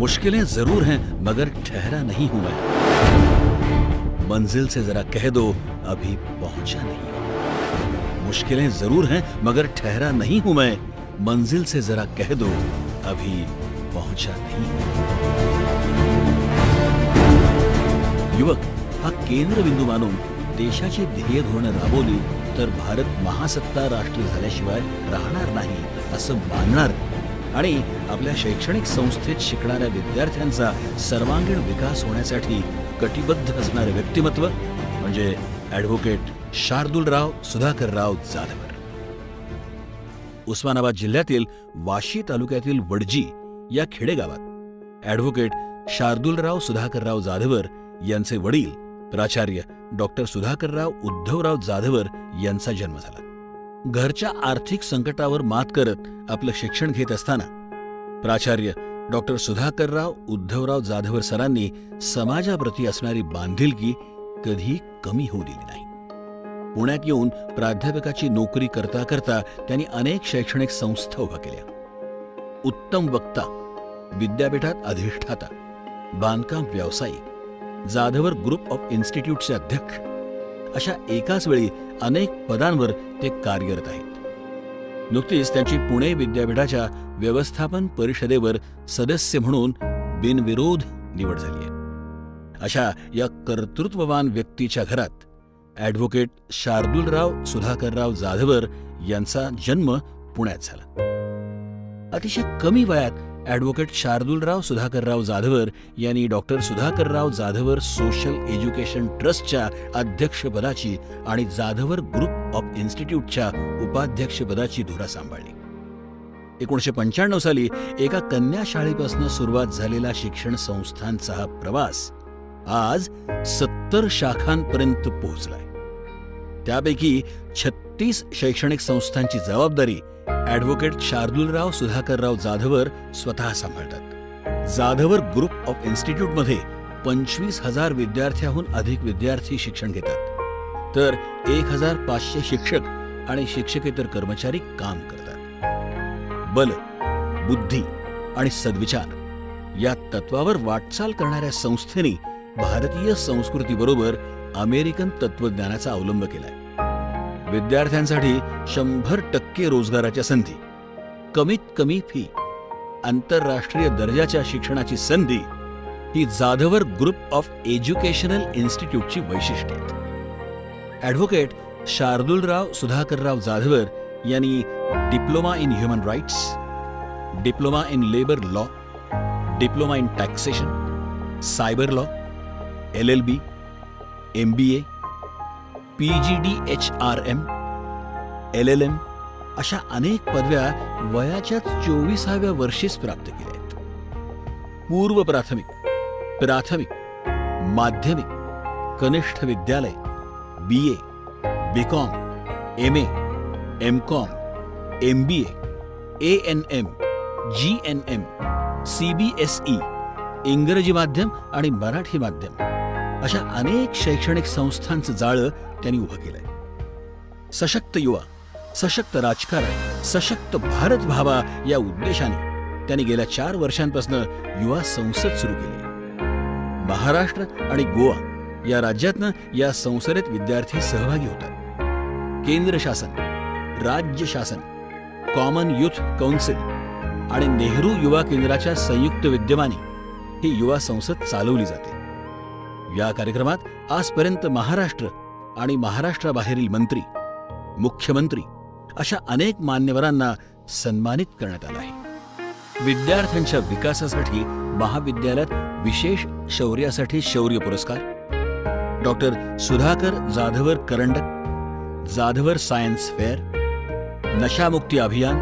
मुश्किलें जरूर हैं मगर ठहरा नहीं हूं मैं, मंजिल से जरा कह दो अभी पहुंचा नहीं हूं। मुश्किलें जरूर हैं मगर ठहरा नहीं हूं मैं, मंजिल से जरा कह दो अभी पहुंचा नहीं हूं। युवक हा केंद्रबिंदू मानून देशाची ध्येय धोरणं राबवली तर भारत महासत्ता राष्ट्र झाल्याशिवाय राहणार नाही असं मानणार आणि आपल्या शैक्षणिक संस्थेत शिकणाऱ्या विद्यार्थ्यांचा सर्वांगीण विकास होण्यासाठी कटिबद्ध असणारे व्यक्तिमत्व म्हणजे ॲडव्होकेट शार्दूलराव सुधाकरराव जाधवर। उस्मानाबाद जिल्ह्यातील वाशी तालुक्यातील वडजी या खेडेगावात ॲडव्होकेट शार्दूलराव सुधाकरराव जाधवर यांचे वडील प्राचार्य डॉक्टर सुधाकरराव उद्धवराव जाधवर यांचा जन्म झाला। घरच्या आर्थिक संकटावर मात करत आपलं शिक्षण घेत असताना प्राचार्य डॉक्टर सुधाकरराव उद्धवराव जाधवर सरांनी समाजाप्रती असणारी बांधिलकी कधी कमी होऊ दिली नाही। पुण्यात येऊन प्राध्यापकाची नोकरी करता करता त्यांनी अनेक शैक्षणिक संस्था उभ्या केल्या। उत्तम वक्ता, विद्यापीठात अधिष्ठाता, बांधकाम व्यावसायिक, जाधवर ग्रुप ऑफ इन्स्टिट्यूटचे अध्यक्ष अशा एकाच वेळी अनेक पदांवर ते कार्यरत आहेत। नुकतीच त्यांची पुणे विद्यापीठाच्या व्यवस्थापन परिषदेवर सदस्य म्हणून बिनविरोध निवड झाली आहे। अशा या कर्तृत्ववान व्यक्तीच्या घरात ॲडव्होकेट शार्दूलराव सुधाकरराव जाधवर यांचा जन्म पुण्यात झाला। अतिशय कमी वयात ॲडव्होकेट शार्दूलराव सुधाकरराव जाधवर यांनी doctor Sudhakarrao Jadhavar social education ट्रस्टच्या अध्यक्षपदाची आणि जाधवर ग्रुप ऑफ इन्स्टिट्यूटच्या उपाध्यक्षपदाची धुरा सांभाळली। 1995 साली एका कन्या शाळेपासून सुरुवात झालेला शिक्षण संस्थांचा हा प्रवास आज 70 शाखांपर्यंत पोहोचलाय। त्यापैकी 36 शैक्षणिक संस्थांची जबाबदारी ॲडव्होकेट शार्दूलराव सुधाकरराव जाधवर स्वतः सांभाळतात। जाधवर ग्रुप ऑफ इन्स्टिट्यूटमध्ये 25,000 विद्यार्थ्याहून अधिक विद्यार्थी शिक्षण घेतात, तर 1,500 शिक्षक आणि शिक्षकेतर कर्मचारी काम करतात। बल, बुद्धी आणि सद्विचार या तत्वावर वाटचाल करणाऱ्या संस्थेने भारतीय संस्कृतीबरोबर अमेरिकन तत्वज्ञानाचा अवलंब केलाय। विद्यार्थ्यांसाठी 100% रोजगाराच्या संधी, कमीत कमी फी, आंतरराष्ट्रीय दर्जाच्या शिक्षणाची संधी ही जाधवर ग्रुप ऑफ एज्युकेशनल इन्स्टिट्यूटची वैशिष्ट्ये आहेत। ॲडव्होकेट शार्दूलराव सुधाकरराव जाधवर यांनी diploma in human rights, diploma in labour law, diploma in taxation, cyber law, LLB, MBA, PGDHRM, LLM अशा अनेक पदव्या वयाच्या 24व्या वर्षीच प्राप्त केल्या आहेत। पूर्व प्राथमिक, प्राथमिक, माध्यमिक, कनिष्ठ विद्यालय, BA, BCom, MA, MCom, MBA, ANM, GNM, CBSE, इंग्रजी माध्यम आणि मराठी माध्यम अशा अनेक शैक्षणिक संस्थांचं जाळं त्यांनी उभं केलंय। सशक्त युवा, सशक्त राजकारण, सशक्त भारत व्हावा या उद्देशाने त्यांनी गेल्या 4 वर्षांपासून युवा संसद सुरू केली। महाराष्ट्र आणि गोवा या राज्यातनं या संसदेत विद्यार्थी सहभागी होतात। केंद्र शासन, राज्य शासन, कॉमन युथ कौन्सिल आणि नेहरू युवा केंद्राच्या संयुक्त विद्यमाने ही युवा संसद चालवली जाते। या कार्यक्रमात आजपर्यंत महाराष्ट्र आणि महाराष्ट्राबाहेरील मंत्री, मुख्यमंत्री अशा अनेक मान्यवरांना सन्मानित करण्यात आलं आहे। विद्यार्थ्यांच्या विकासासाठी महाविद्यालयात विशेष शौर्यासाठी शौर्य पुरस्कार, डॉक्टर सुधाकर जाधवर करंडक, जाधवर सायन्स फेअर, नशामुक्ती अभियान,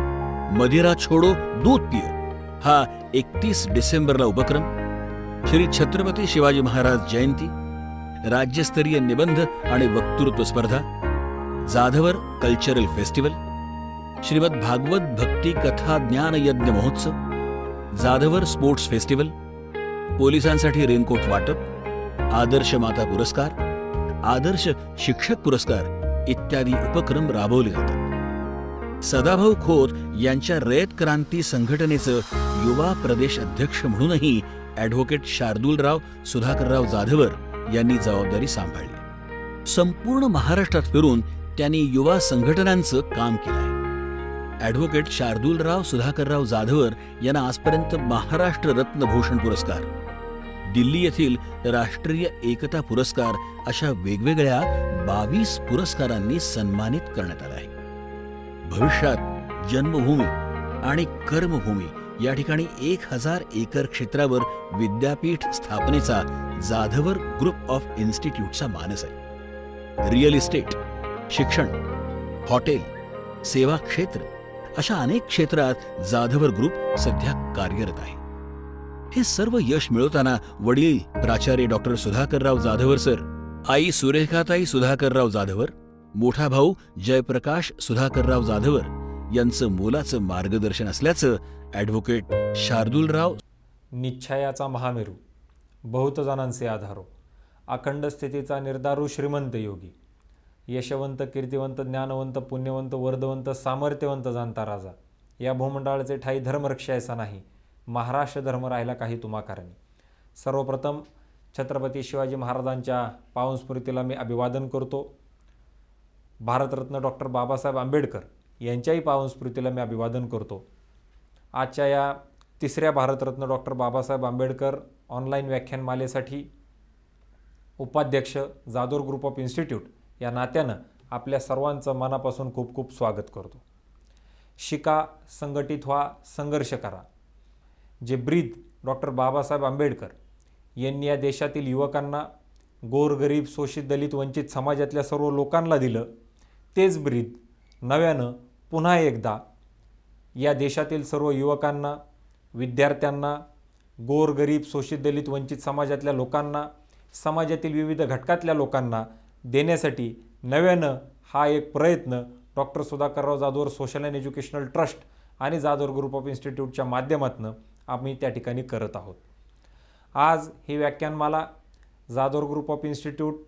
मदिरा छोडो दूध पियो हा 31 डिसेंबरला उपक्रम, श्री छत्रपती शिवाजी महाराज जयंती, राज्यस्तरीय निबंध आणि वक्तृत्व स्पर्धा, जाधवर कल्चरल फेस्टिवल, श्रीमद भागवत भक्ती कथा ज्ञान यज्ञ महोत्सव, जाधवर स्पोर्ट्स फेस्टिवल, पोलिसांसाठी रेनकोट वाटप, आदर्श माता पुरस्कार, आदर्श शिक्षक पुरस्कार इत्यादी उपक्रम राबवले जातात। सदाभाऊ खोत यांच्या रयत क्रांती संघटनेचं युवा प्रदेश अध्यक्ष म्हणूनही ॲडव्होकेट शार्दूलराव सुधाकरराव जाधवर यांनी जबाबदारी सांभाळली. संपूर्ण महाराष्ट्रात फिरून त्यांनी युवा संघटनांचं काम केलंय. ॲडव्होकेट शार्दूलराव सुधाकरराव जाधवर यांना आजपर्यंत महाराष्ट्र रत्न भूषण पुरस्कार, दिल्ली येथील राष्ट्रीय एकता पुरस्कार अशा वेगवेगळ्या 22 पुरस्कारांनी सन्मानित करण्यात आलं आहे. भविष्यात जन्मभूमी आणि कर्मभूमी या ठिकाणी 1000 एकर क्षेत्रावर विद्यापीठ स्थापनेचा जाधवर ग्रुप ऑफ इन्स्टिट्यूटचा मानस आहे. रिअल इस्टेट, शिक्षण, हॉटेल, सेवा क्षेत्र अशा अनेक क्षेत्रात जाधवर ग्रुप सध्या कार्यरत आहे. हे सर्व यश मिळवताना वडील प्राचार्य डॉक्टर सुधाकरराव जाधवर सर, आई सुरेखाताई सुधाकरराव जाधवर, मोठा भाऊ जयप्रकाश सुधाकरराव जाधवर यांचं मोलाचं मार्गदर्शन असल्याचं ॲडव्होकेट शार्दूलराव. निश्चयाचा महामेरू, बहुत जणांचे आधारो, अखंड स्थितीचा निर्धारू श्रीमंत योगी, यशवंत, कीर्तिवंत, ज्ञानवंत, पुण्यवंत, वर्धवंत, सामर्थ्यवंत जाणता राजा, या भूमंडळाचे ठाई धर्मरक्षा ऐसा नाही, महाराष्ट्र धर्म राहिला काही तुम्हा कारणी. सर्वप्रथम छत्रपती शिवाजी महाराजांच्या पावन स्मृतीला मी अभिवादन करतो. भारतरत्न डॉक्टर बाबासाहेब आंबेडकर यांच्याही पावन स्मृतीला मी अभिवादन करतो. आजच्या या 3ऱ्या भारतरत्न डॉक्टर बाबासाहेब आंबेडकर ऑनलाईन व्याख्यानमालेसाठी उपाध्यक्ष जाधवर ग्रुप ऑफ इन्स्टिट्यूट या नात्यानं आपल्या सर्वांचं मनापासून खूप खूप स्वागत करतो. शिका, संघटित व्हा, संघर्ष करा. जे ब्रीद डॉक्टर बाबासाहेब आंबेडकर यांनी या देशातील युवकांना, गोरगरीब, शोषित, दलित, वंचित समाजातल्या सर्व लोकांना दिलं, तेच ब्रीद नव्यानं पुन्हा एकदा या देशातील सर्व युवकांना, विद्यार्थ्यांना, गोरगरीब, शोषित, दलित, वंचित समाजातल्या लोकांना, समाजातील विविध घटकातल्या लोकांना देण्यासाठी नव्यानं हा एक प्रयत्न doctor Sudhakarrao Jadhavar social and educational trust आणि जाधवर ग्रुप ऑफ इन्स्टिट्यूटच्या माध्यमातून आम्ही त्या ठिकाणी करत आहोत. आज ही व्याख्यानमाला Jadhavar group of institute,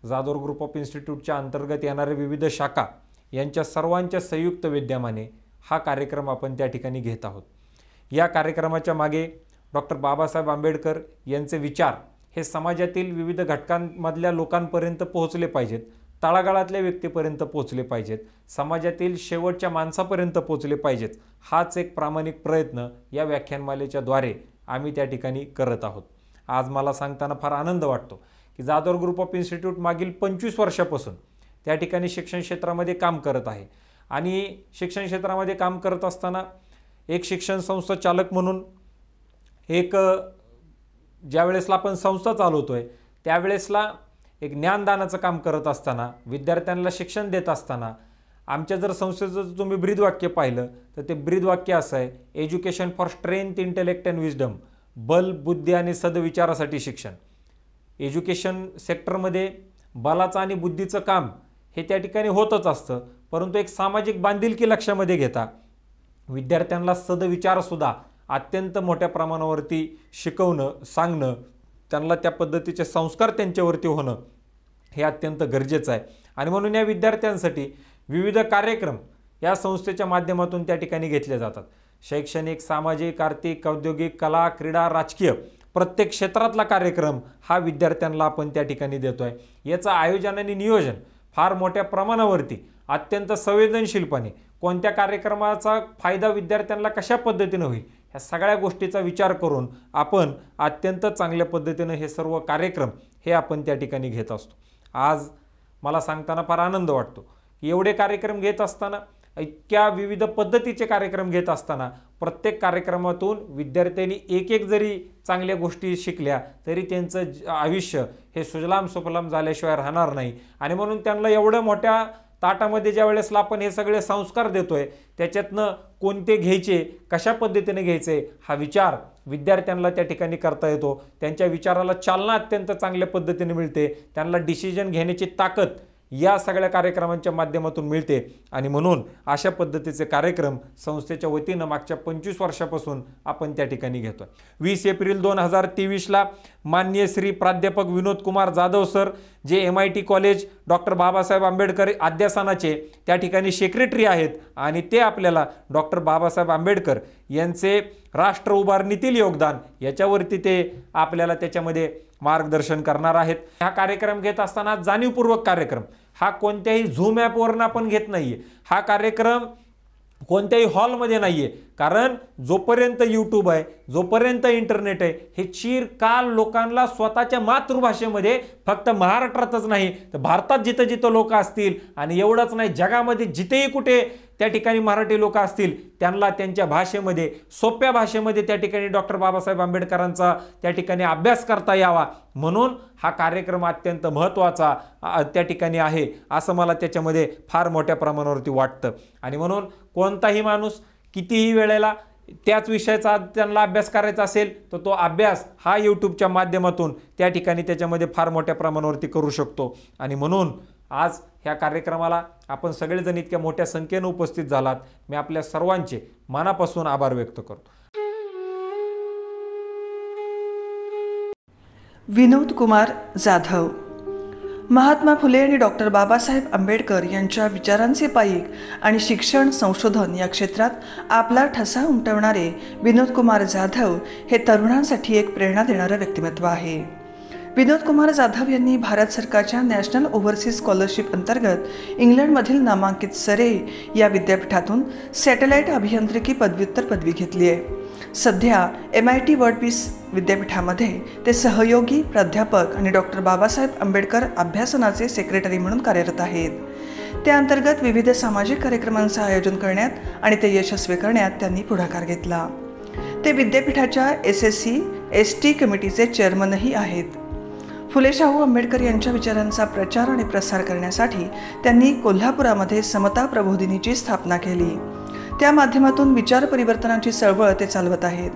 Jadhavar group of इन्स्टिट्यूटच्या अंतर्गत येणारे विविध शाखा यांच्या सर्वांच्या संयुक्त विद्यमाने हा कार्यक्रम आपण त्या ठिकाणी घेत आहोत. या कार्यक्रमाच्या मागे डॉक्टर बाबासाहेब आंबेडकर यांचे विचार हे समाजातील विविध घटकांमधल्या लोकांपर्यंत पोहोचले पाहिजेत, तळागाळातल्या व्यक्तीपर्यंत पोहोचले पाहिजेत, समाजातील शेवटच्या माणसापर्यंत पोहोचले पाहिजेत. हाच एक प्रामाणिक प्रयत्न या व्याख्यानमालेच्या द्वारे आम्ही त्या ठिकाणी करत आहोत. आज मला सांगताना फार आनंद वाटतो की जाधवर ग्रुप ऑफ इन्स्टिट्यूट मागील 25 वर्षापासून त्या ठिकाणी शिक्षण क्षेत्रामध्ये काम करत आहे. आणि शिक्षण क्षेत्रामध्ये काम करत असताना एक शिक्षण संस्था चालक म्हणून एक ज्यावेळेसला आपण संस्था चालवतोय त्यावेळेसला एक ज्ञानदानाचं काम करत असताना, विद्यार्थ्यांना शिक्षण देत असताना आमच्या जर संस्थेचं तुम्ही ब्रीदवाक्य पाहिलं तर ते ब्रीदवाक्य असं आहे, education for strength, intellect and wisdom, बल, बुद्धी आणि सदविचारासाठी शिक्षण. एज्युकेशन सेक्टरमध्ये बलाचं आणि बुद्धीचं काम हे त्या ठिकाणी होतच असतं, परंतु एक सामाजिक बांधिलकी लक्षामध्ये घेता विद्यार्थ्यांना सदविचारसुद्धा अत्यंत मोठ्या प्रमाणावरती शिकवणं, सांगणं, त्यांना त्या पद्धतीचे संस्कार त्यांच्यावरती होणं हे अत्यंत गरजेचं आहे. आणि म्हणून या विद्यार्थ्यांसाठी विविध कार्यक्रम या संस्थेच्या माध्यमातून त्या ठिकाणी घेतले जातात. शैक्षणिक, सामाजिक, आर्थिक, औद्योगिक, कला, क्रीडा, राजकीय प्रत्येक क्षेत्रातला कार्यक्रम हा विद्यार्थ्यांना आपण त्या ठिकाणी देतोय. याचं आयोजन आणि नियोजन फार मोठ्या प्रमाणावरती अत्यंत संवेदनशीलपणे कोणत्या कार्यक्रमाचा फायदा विद्यार्थ्यांना कशा पद्धतीने होईल ह्या सगळ्या गोष्टीचा विचार करून आपण अत्यंत चांगल्या पद्धतीने हे सर्व कार्यक्रम हे आपण त्या ठिकाणी घेत असतो. आज मला सांगताना फार आनंद वाटतो की एवढे कार्यक्रम घेत असताना, इतक्या विविध पद्धतीचे कार्यक्रम घेत असताना प्रत्येक कार्यक्रमातून विद्यार्थ्यांनी एक एक जरी चांगल्या गोष्टी शिकल्या तरी त्यांचं आयुष्य हे सुजलाम सुफलाम झाल्याशिवाय राहणार नाही. आणि म्हणून त्यांना एवढ्या मोठ्या ताटामध्ये ज्या वेळेसला आपण हे सगळे संस्कार देतोय त्याच्यातनं कोणते घ्यायचे, कशा पद्धतीने घ्यायचे हा विचार विद्यार्थ्यांना त्या ठिकाणी करता येतो. त्यांच्या विचाराला चालना अत्यंत चांगल्या पद्धतीने मिळते. त्यांना डिसिजन घेण्याची ताकद या सगळ्या कार्यक्रमांच्या माध्यमातून मिळते आणि म्हणून अशा पद्धतीचे कार्यक्रम संस्थेच्या वतीनं मागच्या 25 वर्षापासून आपण त्या ठिकाणी घेतोय। 20 एप्रिल 2023ला माननीय श्री प्राध्यापक विनोद कुमार जाधव सर, जे MIT college doctor Babasaheb Ambedkar अध्यासनाचे त्या ठिकाणी सेक्रेटरी आहेत आणि ते आपल्याला डॉक्टर बाबासाहेब आंबेडकर यांचे राष्ट्र उभारणीतील योगदान याच्यावरती ते आपल्याला त्याच्यामध्ये मार्गदर्शन करणार आहेत। हा कार्यक्रम घेत असताना जाणीवपूर्वक कार्यक्रम हा कोणत्याही झूम ॲपवरून आपण घेत नाहीये, हा कार्यक्रम कोणत्याही हॉलमध्ये नाहीये, कारण जोपर्यंत यूट्यूब आहे, जोपर्यंत इंटरनेट आहे, हे चिरकाल लोकांना स्वतःच्या मातृभाषेमध्ये फक्त महाराष्ट्रातच नाही तर भारतात जिथं जिथं लोक असतील आणि एवढंच नाही जगामध्ये जिथेही कुठे त्या ठिकाणी मराठी लोक असतील त्यांना त्यांच्या भाषेमध्ये, सोप्या भाषेमध्ये त्या ठिकाणी डॉक्टर बाबासाहेब आंबेडकरांचा त्या ठिकाणी अभ्यास करता यावा म्हणून हा कार्यक्रम अत्यंत महत्त्वाचा त्या ठिकाणी आहे असं मला त्याच्यामध्ये फार मोठ्या प्रमाणावरती वाटतं। आणि म्हणून कोणताही माणूस कितीही वेळेला त्याच विषयाचा त्यांना अभ्यास करायचा असेल तर तो अभ्यास हा यूट्यूबच्या माध्यमातून त्या ठिकाणी त्याच्यामध्ये फार मोठ्या प्रमाणावरती करू शकतो। आणि म्हणून आज ह्या कार्यक्रमाला आपण सगळेजण इतक्या मोठ्या संख्येने उपस्थित झालात, मी आपल्या सर्वांचे मनापासून आभार व्यक्त करतो। विनोद कुमार जाधव, महात्मा फुले आणि डॉक्टर बाबासाहेब आंबेडकर यांच्या विचारांचे पाईक आणि शिक्षण संशोधन या क्षेत्रात आपला ठसा उमटवणारे विनोद कुमार जाधव हे तरुणांसाठी एक प्रेरणा देणारं व्यक्तिमत्व आहे। विनोद कुमार जाधव यांनी भारत सरकारच्या नॅशनल ओव्हरसीज स्कॉलरशिप अंतर्गत इंग्लंडमधील नामांकित सरे या विद्यापीठातून सॅटेलाईट अभियांत्रिकी पदव्युत्तर पदवी घेतली आहे। सध्या MIT वर्ल्ड पीस विद्यापीठामध्ये ते सहयोगी प्राध्यापक आणि डॉक्टर बाबासाहेब आंबेडकर अभ्यासनाचे सेक्रेटरी म्हणून कार्यरत आहेत। त्या अंतर्गत विविध सामाजिक कार्यक्रमांचं आयोजन करण्यात आणि ते यशस्वी करण्यात त्यांनी पुढाकार घेतला। ते विद्यापीठाच्या SSC ST कमिटीचे चेअरमनही आहेत। फुले शाहू आंबेडकर यांच्या विचारांचा प्रचार आणि प्रसार करण्यासाठी त्यांनी कोल्हापुरामध्ये समता प्रबोधिनीची स्थापना केली। त्या माध्यमातून विचार परिवर्तनाची चळवळ ते चालवत आहेत।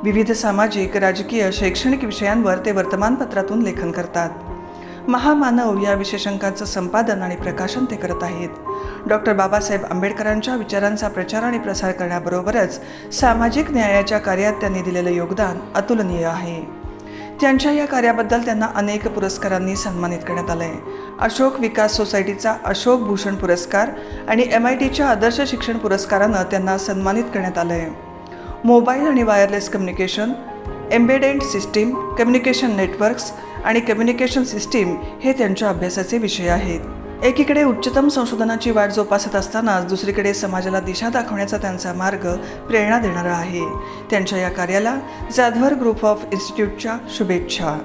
विविध सामाजिक, राजकीय, शैक्षणिक विषयांवर ते वर्तमानपत्रातून लेखन करतात। महामानव या विशेषांकाचं संपादन आणि प्रकाशन ते करत आहेत। डॉक्टर बाबासाहेब आंबेडकरांच्या विचारांचा प्रचार आणि प्रसार करण्याबरोबरच सामाजिक न्यायाच्या कार्यात त्यांनी दिलेलं योगदान अतुलनीय आहे। त्यांच्या या कार्याबद्दल त्यांना अनेक पुरस्कारांनी सन्मानित करण्यात आले आहे। अशोक विकास सोसायटीचा अशोक भूषण पुरस्कार आणि MITच्या आदर्श शिक्षण पुरस्कारानं त्यांना सन्मानित करण्यात आले आहे। मोबाईल आणि wireless communication, embedded system, communication networks आणि कम्युनिकेशन सिस्टीम हे त्यांच्या अभ्यासाचे विषय आहेत। एकीकडे उच्चतम संशोधनाची वाट जोपासत असतानाच दुसरीकडे समाजाला दिशा दाखवण्याचा त्यांचा मार्ग प्रेरणा देणारा आहे। त्यांच्या या कार्याला जाधवर ग्रुप ऑफ इन्स्टिट्यूटच्या शुभेच्छा।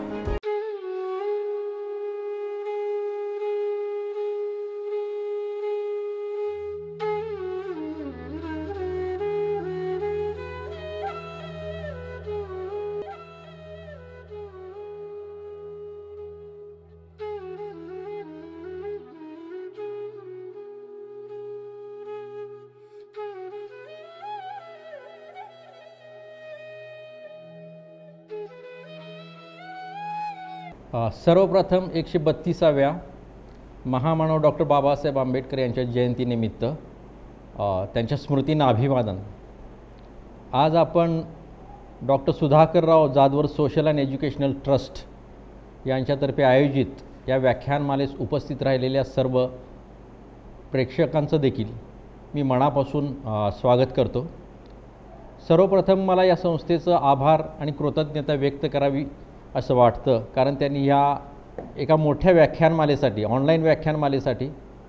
सर्वप्रथम 132व्या महामानव डॉक्टर बाबासाहेब आंबेडकर यांच्या जयंतीनिमित्त त्यांच्या स्मृतींना अभिवादन। आज आपण doctor Sudhakarrao Jadhavar social and educational trust यांच्यातर्फे आयोजित या व्याख्यानमालेस उपस्थित राहिलेल्या सर्व प्रेक्षकांचं देखील मी मनापासून स्वागत करतो। सर्वप्रथम मला या संस्थेचं आभार आणि कृतज्ञता व्यक्त करावी असं वाटतं, कारण त्यांनी ह्या एका मोठ्या व्याख्यानमालेसाठी, ऑनलाईन व्याख्यानमालेसाठी,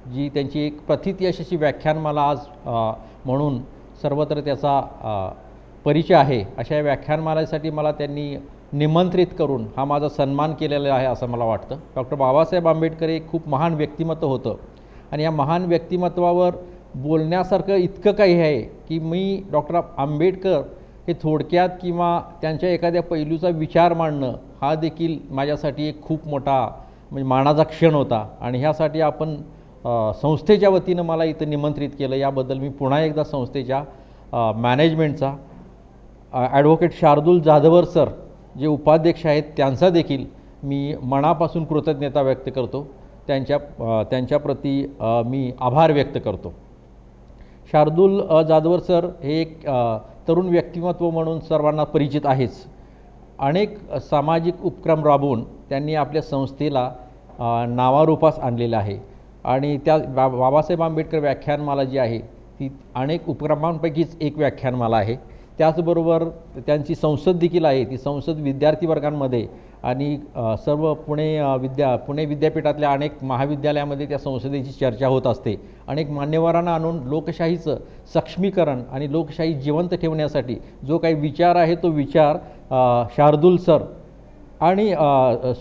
जी त्यांची एक प्रथित यशस्वी व्याख्यानमाला आज म्हणून सर्वत्र त्याचा परिचय आहे, अशा या व्याख्यानमालेसाठी मला त्यांनी निमंत्रित करून हा माझा सन्मान केलेला आहे असं मला वाटतं। डॉक्टर बाबासाहेब आंबेडकर एक खूप महान व्यक्तिमत्व होतं आणि या महान व्यक्तिमत्वावर बोलण्यासारखं इतकं काही आहे की मी डॉक्टर आंबेडकर हे थोडक्यात किंवा त्यांच्या एखाद्या पैलूचा विचार मांडणं हा देखील माझ्यासाठी एक खूप मोठा म्हणजे मानाचा क्षण होता आणि ह्यासाठी आपण संस्थेच्या वतीनं मला इथं निमंत्रित केलं, याबद्दल मी पुन्हा एकदा संस्थेच्या मॅनेजमेंटचा, ॲडव्होकेट शार्दूल जाधवर सर जे उपाध्यक्ष आहेत त्यांचा देखील मी मनापासून कृतज्ञता व्यक्त करतो। त्यांच्याप्रती मी आभार व्यक्त करतो. शार्दूल जाधवर सर हे एक तरुण व्यक्तिमत्व म्हणून सर्वांना परिचित आहेच. अनेक सामाजिक उपक्रम राबवून त्यांनी आपल्या संस्थेला नावारूपास आणलेलं आहे आणि त्या बाबासाहेब आंबेडकर व्याख्यानमाला जी आहे ती अनेक उपक्रमांपैकीच एक व्याख्यानमाला आहे. त्याचबरोबर त्यांची संसद देखील आहे. ती संसद विद्यार्थी वर्गांमध्ये आणि सर्व पुणे विद्यापीठातल्या अनेक महाविद्यालयामध्ये त्या संसदेची चर्चा होत असते. अनेक मान्यवरांना आणून लोकशाहीचं सक्षमीकरण आणि लोकशाही जिवंत ठेवण्यासाठी जो काही विचार आहे तो विचार शार्दूल सर आणि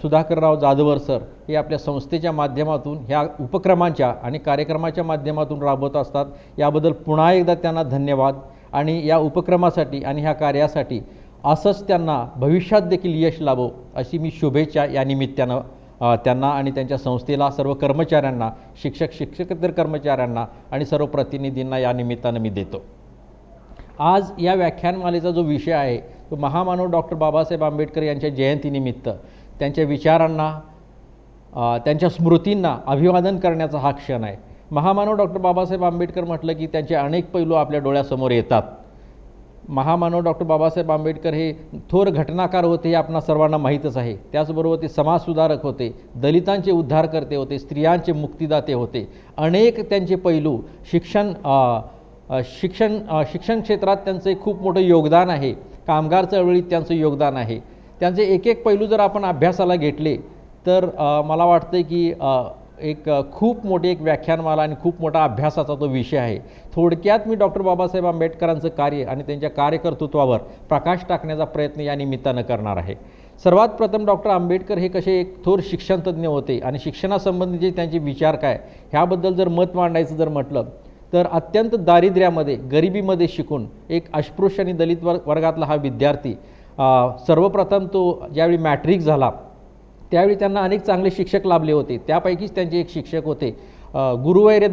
सुधाकरराव जाधवर सर हे आपल्या संस्थेच्या माध्यमातून ह्या उपक्रमांच्या आणि कार्यक्रमाच्या माध्यमातून राबवत असतात. याबद्दल पुन्हा एकदा त्यांना धन्यवाद आणि या उपक्रमासाठी आणि ह्या कार्यासाठी असंच त्यांना भविष्यात देखील यश लाभो अशी मी शुभेच्छा या निमित्तानं त्यांना आणि त्यांच्या संस्थेला, सर्व कर्मचाऱ्यांना, शिक्षकेतर कर्मचाऱ्यांना आणि सर्व प्रतिनिधींना या निमित्तानं मी देतो. आज या व्याख्यानमालेचा जो विषय आहे तो महामानव डॉक्टर बाबासाहेब आंबेडकर यांच्या जयंतीनिमित्त त्यांच्या विचारांना, त्यांच्या स्मृतींना अभिवादन करण्याचा हा क्षण आहे. महामानव डॉक्टर बाबासाहेब आंबेडकर म्हटलं की त्यांचे अनेक पैलू आपल्या डोळ्यासमोर येतात. महामानव डॉक्टर बाबासाहेब आंबेडकर हे थोर घटनाकार होते हे आपणा सर्वांना माहीतच आहे. त्याचबरोबर ते समाजसुधारक होते, दलितांचे उद्धारकर्ते होते, स्त्रियांचे मुक्तिदाते होते. अनेक त्यांचे पैलू शिक्षण क्षेत्रात त्यांचे खूप मोठं योगदान आहे. कामगार चळवळीत त्यांचं योगदान आहे. त्यांचे एक एक पैलू जर आपण अभ्यासाला घेतले तर मला वाटतं की एक खूप मोठी एक व्याख्यानमाला आणि खूप मोठा अभ्यासाचा तो विषय आहे. थोडक्यात मी डॉक्टर बाबासाहेब आंबेडकरांचं कार्य आणि त्यांच्या कार्यकर्तृत्वावर प्रकाश टाकण्याचा प्रयत्न या निमित्तानं करणार आहे. सर्वात प्रथम डॉक्टर आंबेडकर हे कसे एक थोर शिक्षणतज्ञ होते आणि शिक्षणासंबंधीचे त्यांचे विचार काय ह्याबद्दल जर मत मांडायचं जर म्हटलं तर अत्यंत दारिद्र्यामध्ये, गरिबीमध्ये शिकून एक अस्पृश्य आणि दलित वर्गातला हा विद्यार्थी सर्वप्रथम तो ज्यावेळी मॅट्रिक झाला त्यावेळी त्यांना अनेक चांगले शिक्षक लाभले होते. त्यापैकीच त्यांचे एक शिक्षक होते गुरुवैरे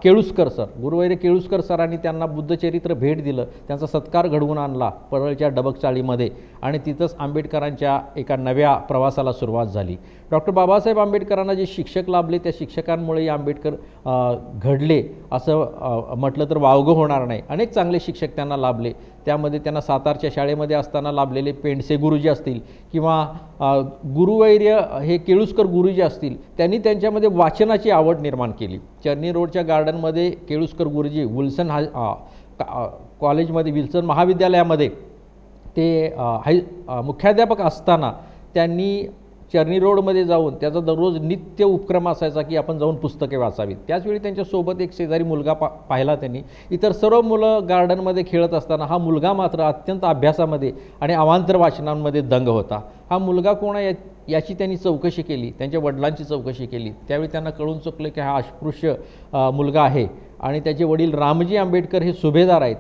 केळुस्कर सर. गुरुवैरे केळुस्कर सरांनी त्यांना बुद्धचरित्र भेट दिलं, त्यांचा सत्कार घडवून आणला परळच्या डबकचाळीमध्ये आणि तिथंच आंबेडकरांच्या एका नव्या प्रवासाला सुरुवात झाली. डॉक्टर बाबासाहेब आंबेडकरांना जे शिक्षक लाभले त्या शिक्षकांमुळेही आंबेडकर घडले असं म्हटलं तर वावगं होणार नाही. अनेक चांगले शिक्षक त्यांना लाभले. त्यामध्ये त्यांना सातारच्या शाळेमध्ये असताना लाभलेले पेंडसे गुरुजी असतील किंवा गुरुवैर्य हे केळुस्कर गुरुजी असतील, त्यांनी त्यांच्यामध्ये वाचनाची आवड निर्माण केली. चर्नी रोडच्या गार्डनमध्ये केळुस्कर गुरुजी विल्सन कॉलेजमध्ये, विल्सन महाविद्यालयामध्ये ते मुख्याध्यापक असताना त्यांनी चर्नी रोडमध्ये जाऊन त्याचा दररोज नित्य उपक्रम असायचा की आपण जाऊन पुस्तके वाचावीत. त्याचवेळी त्यांच्यासोबत एक शेजारी मुलगा पाहिला त्यांनी. इतर सर्व मुलं गार्डनमध्ये खेळत असताना हा मुलगा मात्र अत्यंत अभ्यासामध्ये आणि अवांतर वाचनांमध्ये दंग होता. हा मुलगा कोण आहे याची त्यांनी चौकशी केली, त्यांच्या वडिलांची चौकशी केली. त्यावेळी त्यांना कळून चुकलं की हा अस्पृश्य मुलगा आहे आणि त्याचे वडील रामजी आंबेडकर हे सुभेदार आहेत.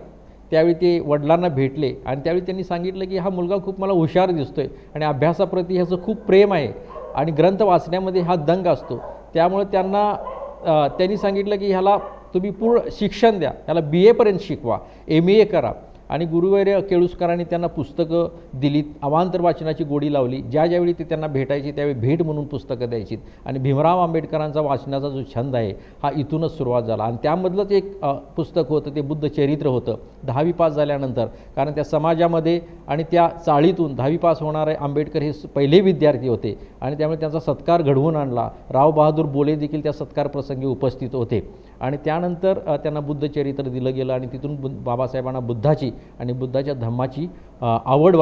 त्यावेळी ते वडिलांना भेटले आणि त्यावेळी त्यांनी सांगितलं की हा मुलगा खूप मला हुशार दिसतोय आणि अभ्यासाप्रती ह्याचं खूप प्रेम आहे आणि ग्रंथ वाचण्यामध्ये हा दंग असतो. त्यामुळे त्यांनी सांगितलं की ह्याला तुम्ही पूर्ण शिक्षण द्या, ह्याला BA पर्यंत शिकवा, MA करा. आणि गुरुवैर्य केळुस्करांनी त्यांना पुस्तकं दिलीत, अवांतर वाचनाची गोडी लावली. ज्यावेळी ते त्यांना भेटायची त्यावेळी भेट म्हणून पुस्तकं द्यायची. आणि भीमराव आंबेडकरांचा वाचनाचा जो छंद आहे हा इथूनच सुरुवात झाला. आणि त्यामधलंच एक पुस्तक होतं ते बुद्धचरित्र होतं 10वी पास झाल्यानंतर. कारण त्या समाजामध्ये आणि त्या चाळीतून 10वी पास होणारे आंबेडकर हे पहिले विद्यार्थी होते आणि त्यामुळे त्यांचा सत्कार घडवून आणला. राव बहादूर बोले देखील त्या सत्कार प्रसंगी उपस्थित होते. आणि त्यानंतर त्यांना बुद्धचरित्र दिलं गेलं आणि तिथून बाबासाहेबांना बुद्धाची आणि बुद्धाच्या धम्माची आवड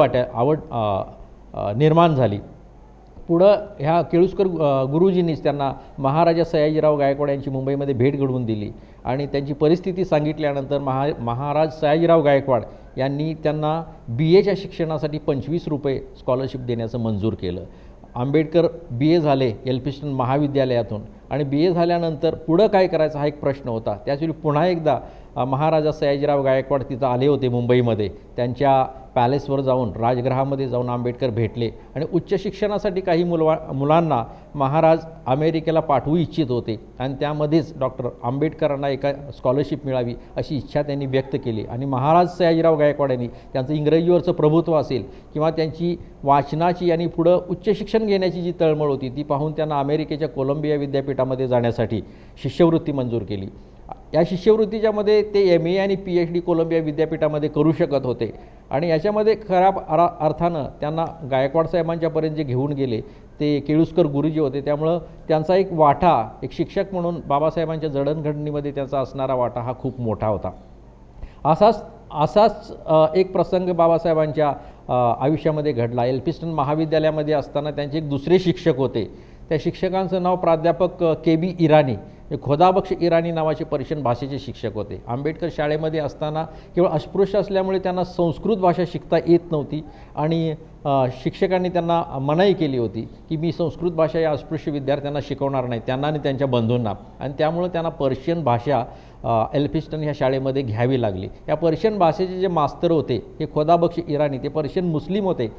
निर्माण झाली. पुढं ह्या केळुस्कर गुरुजींनीच त्यांना महाराजा सयाजीराव गायकवाड यांची मुंबईमध्ये भेट घडवून दिली आणि त्यांची परिस्थिती सांगितल्यानंतर महाराज सयाजीराव गायकवाड यांनी त्यांना BAच्या शिक्षणासाठी 25 रुपये स्कॉलरशिप देण्याचं मंजूर केलं. आंबेडकर BA झाले एल्फिस्टन महाविद्यालयातून आणि BA झाल्यानंतर पुढं काय करायचा हा एक प्रश्न होता. त्याचवेळी पुन्हा एकदा महाराजा सयाजीराव गायकवाड तिथं आले होते मुंबईमध्ये. त्यांच्या पॅलेसवर जाऊन, राजगृहामध्ये जाऊन आंबेडकर भेटले आणि उच्च शिक्षणासाठी काही मुलांना महाराज अमेरिकेला पाठवू इच्छित होते आणि त्यामध्येच डॉक्टर आंबेडकरांना एका स्कॉलरशिप मिळावी अशी इच्छा त्यांनी व्यक्त केली. आणि महाराज सयाजीराव गायकवाड यांनी त्यांचं इंग्रजीवरचं प्रभुत्व असेल किंवा त्यांची वाचनाची आणि पुढं उच्च शिक्षण घेण्याची जी तळमळ होती ती पाहून त्यांना अमेरिकेच्या कोलंबिया विद्यापीठात विद्यापीठामध्ये जाण्यासाठी शिष्यवृत्ती मंजूर केली. या शिष्यवृत्तीच्यामध्ये ते MA आणि PhD कोलंबिया विद्यापीठामध्ये करू शकत होते आणि याच्यामध्ये खऱ्या अर्थानं त्यांना गायकवाड साहेबांच्यापर्यंत जे घेऊन गेले ते केळुस्कर गुरुजी होते. त्यामुळं त्यांचा एक वाटा, एक शिक्षक म्हणून बाबासाहेबांच्या जडणघडणीमध्ये त्यांचा असणारा वाटा हा खूप मोठा होता. असाच एक प्रसंग बाबासाहेबांच्या आयुष्यामध्ये घडला. एल्फिस्टन महाविद्यालयामध्ये असताना त्यांचे एक दुसरे शिक्षक होते. त्या शिक्षकांचं नाव प्राध्यापक KB इराणी, खोदाबक्ष इराणी नावाचे पर्शियन भाषेचे शिक्षक होते. आंबेडकर शाळेमध्ये असताना केवळ अस्पृश्य असल्यामुळे त्यांना संस्कृत भाषा शिकता येत नव्हती आणि शिक्षकांनी त्यांना मनाई केली होती की मी संस्कृत भाषा या अस्पृश्य विद्यार्थ्यांना शिकवणार नाही, त्यांना आणि त्यांच्या बंधूंना. आणि त्यामुळं त्यांना पर्शियन भाषा एल्फिस्टन ह्या शाळेमध्ये घ्यावी लागली. या पर्शियन भाषेचे जे मास्तर होते हे खोदाबक्ष इराणी, ते पर्शियन मुस्लिम होते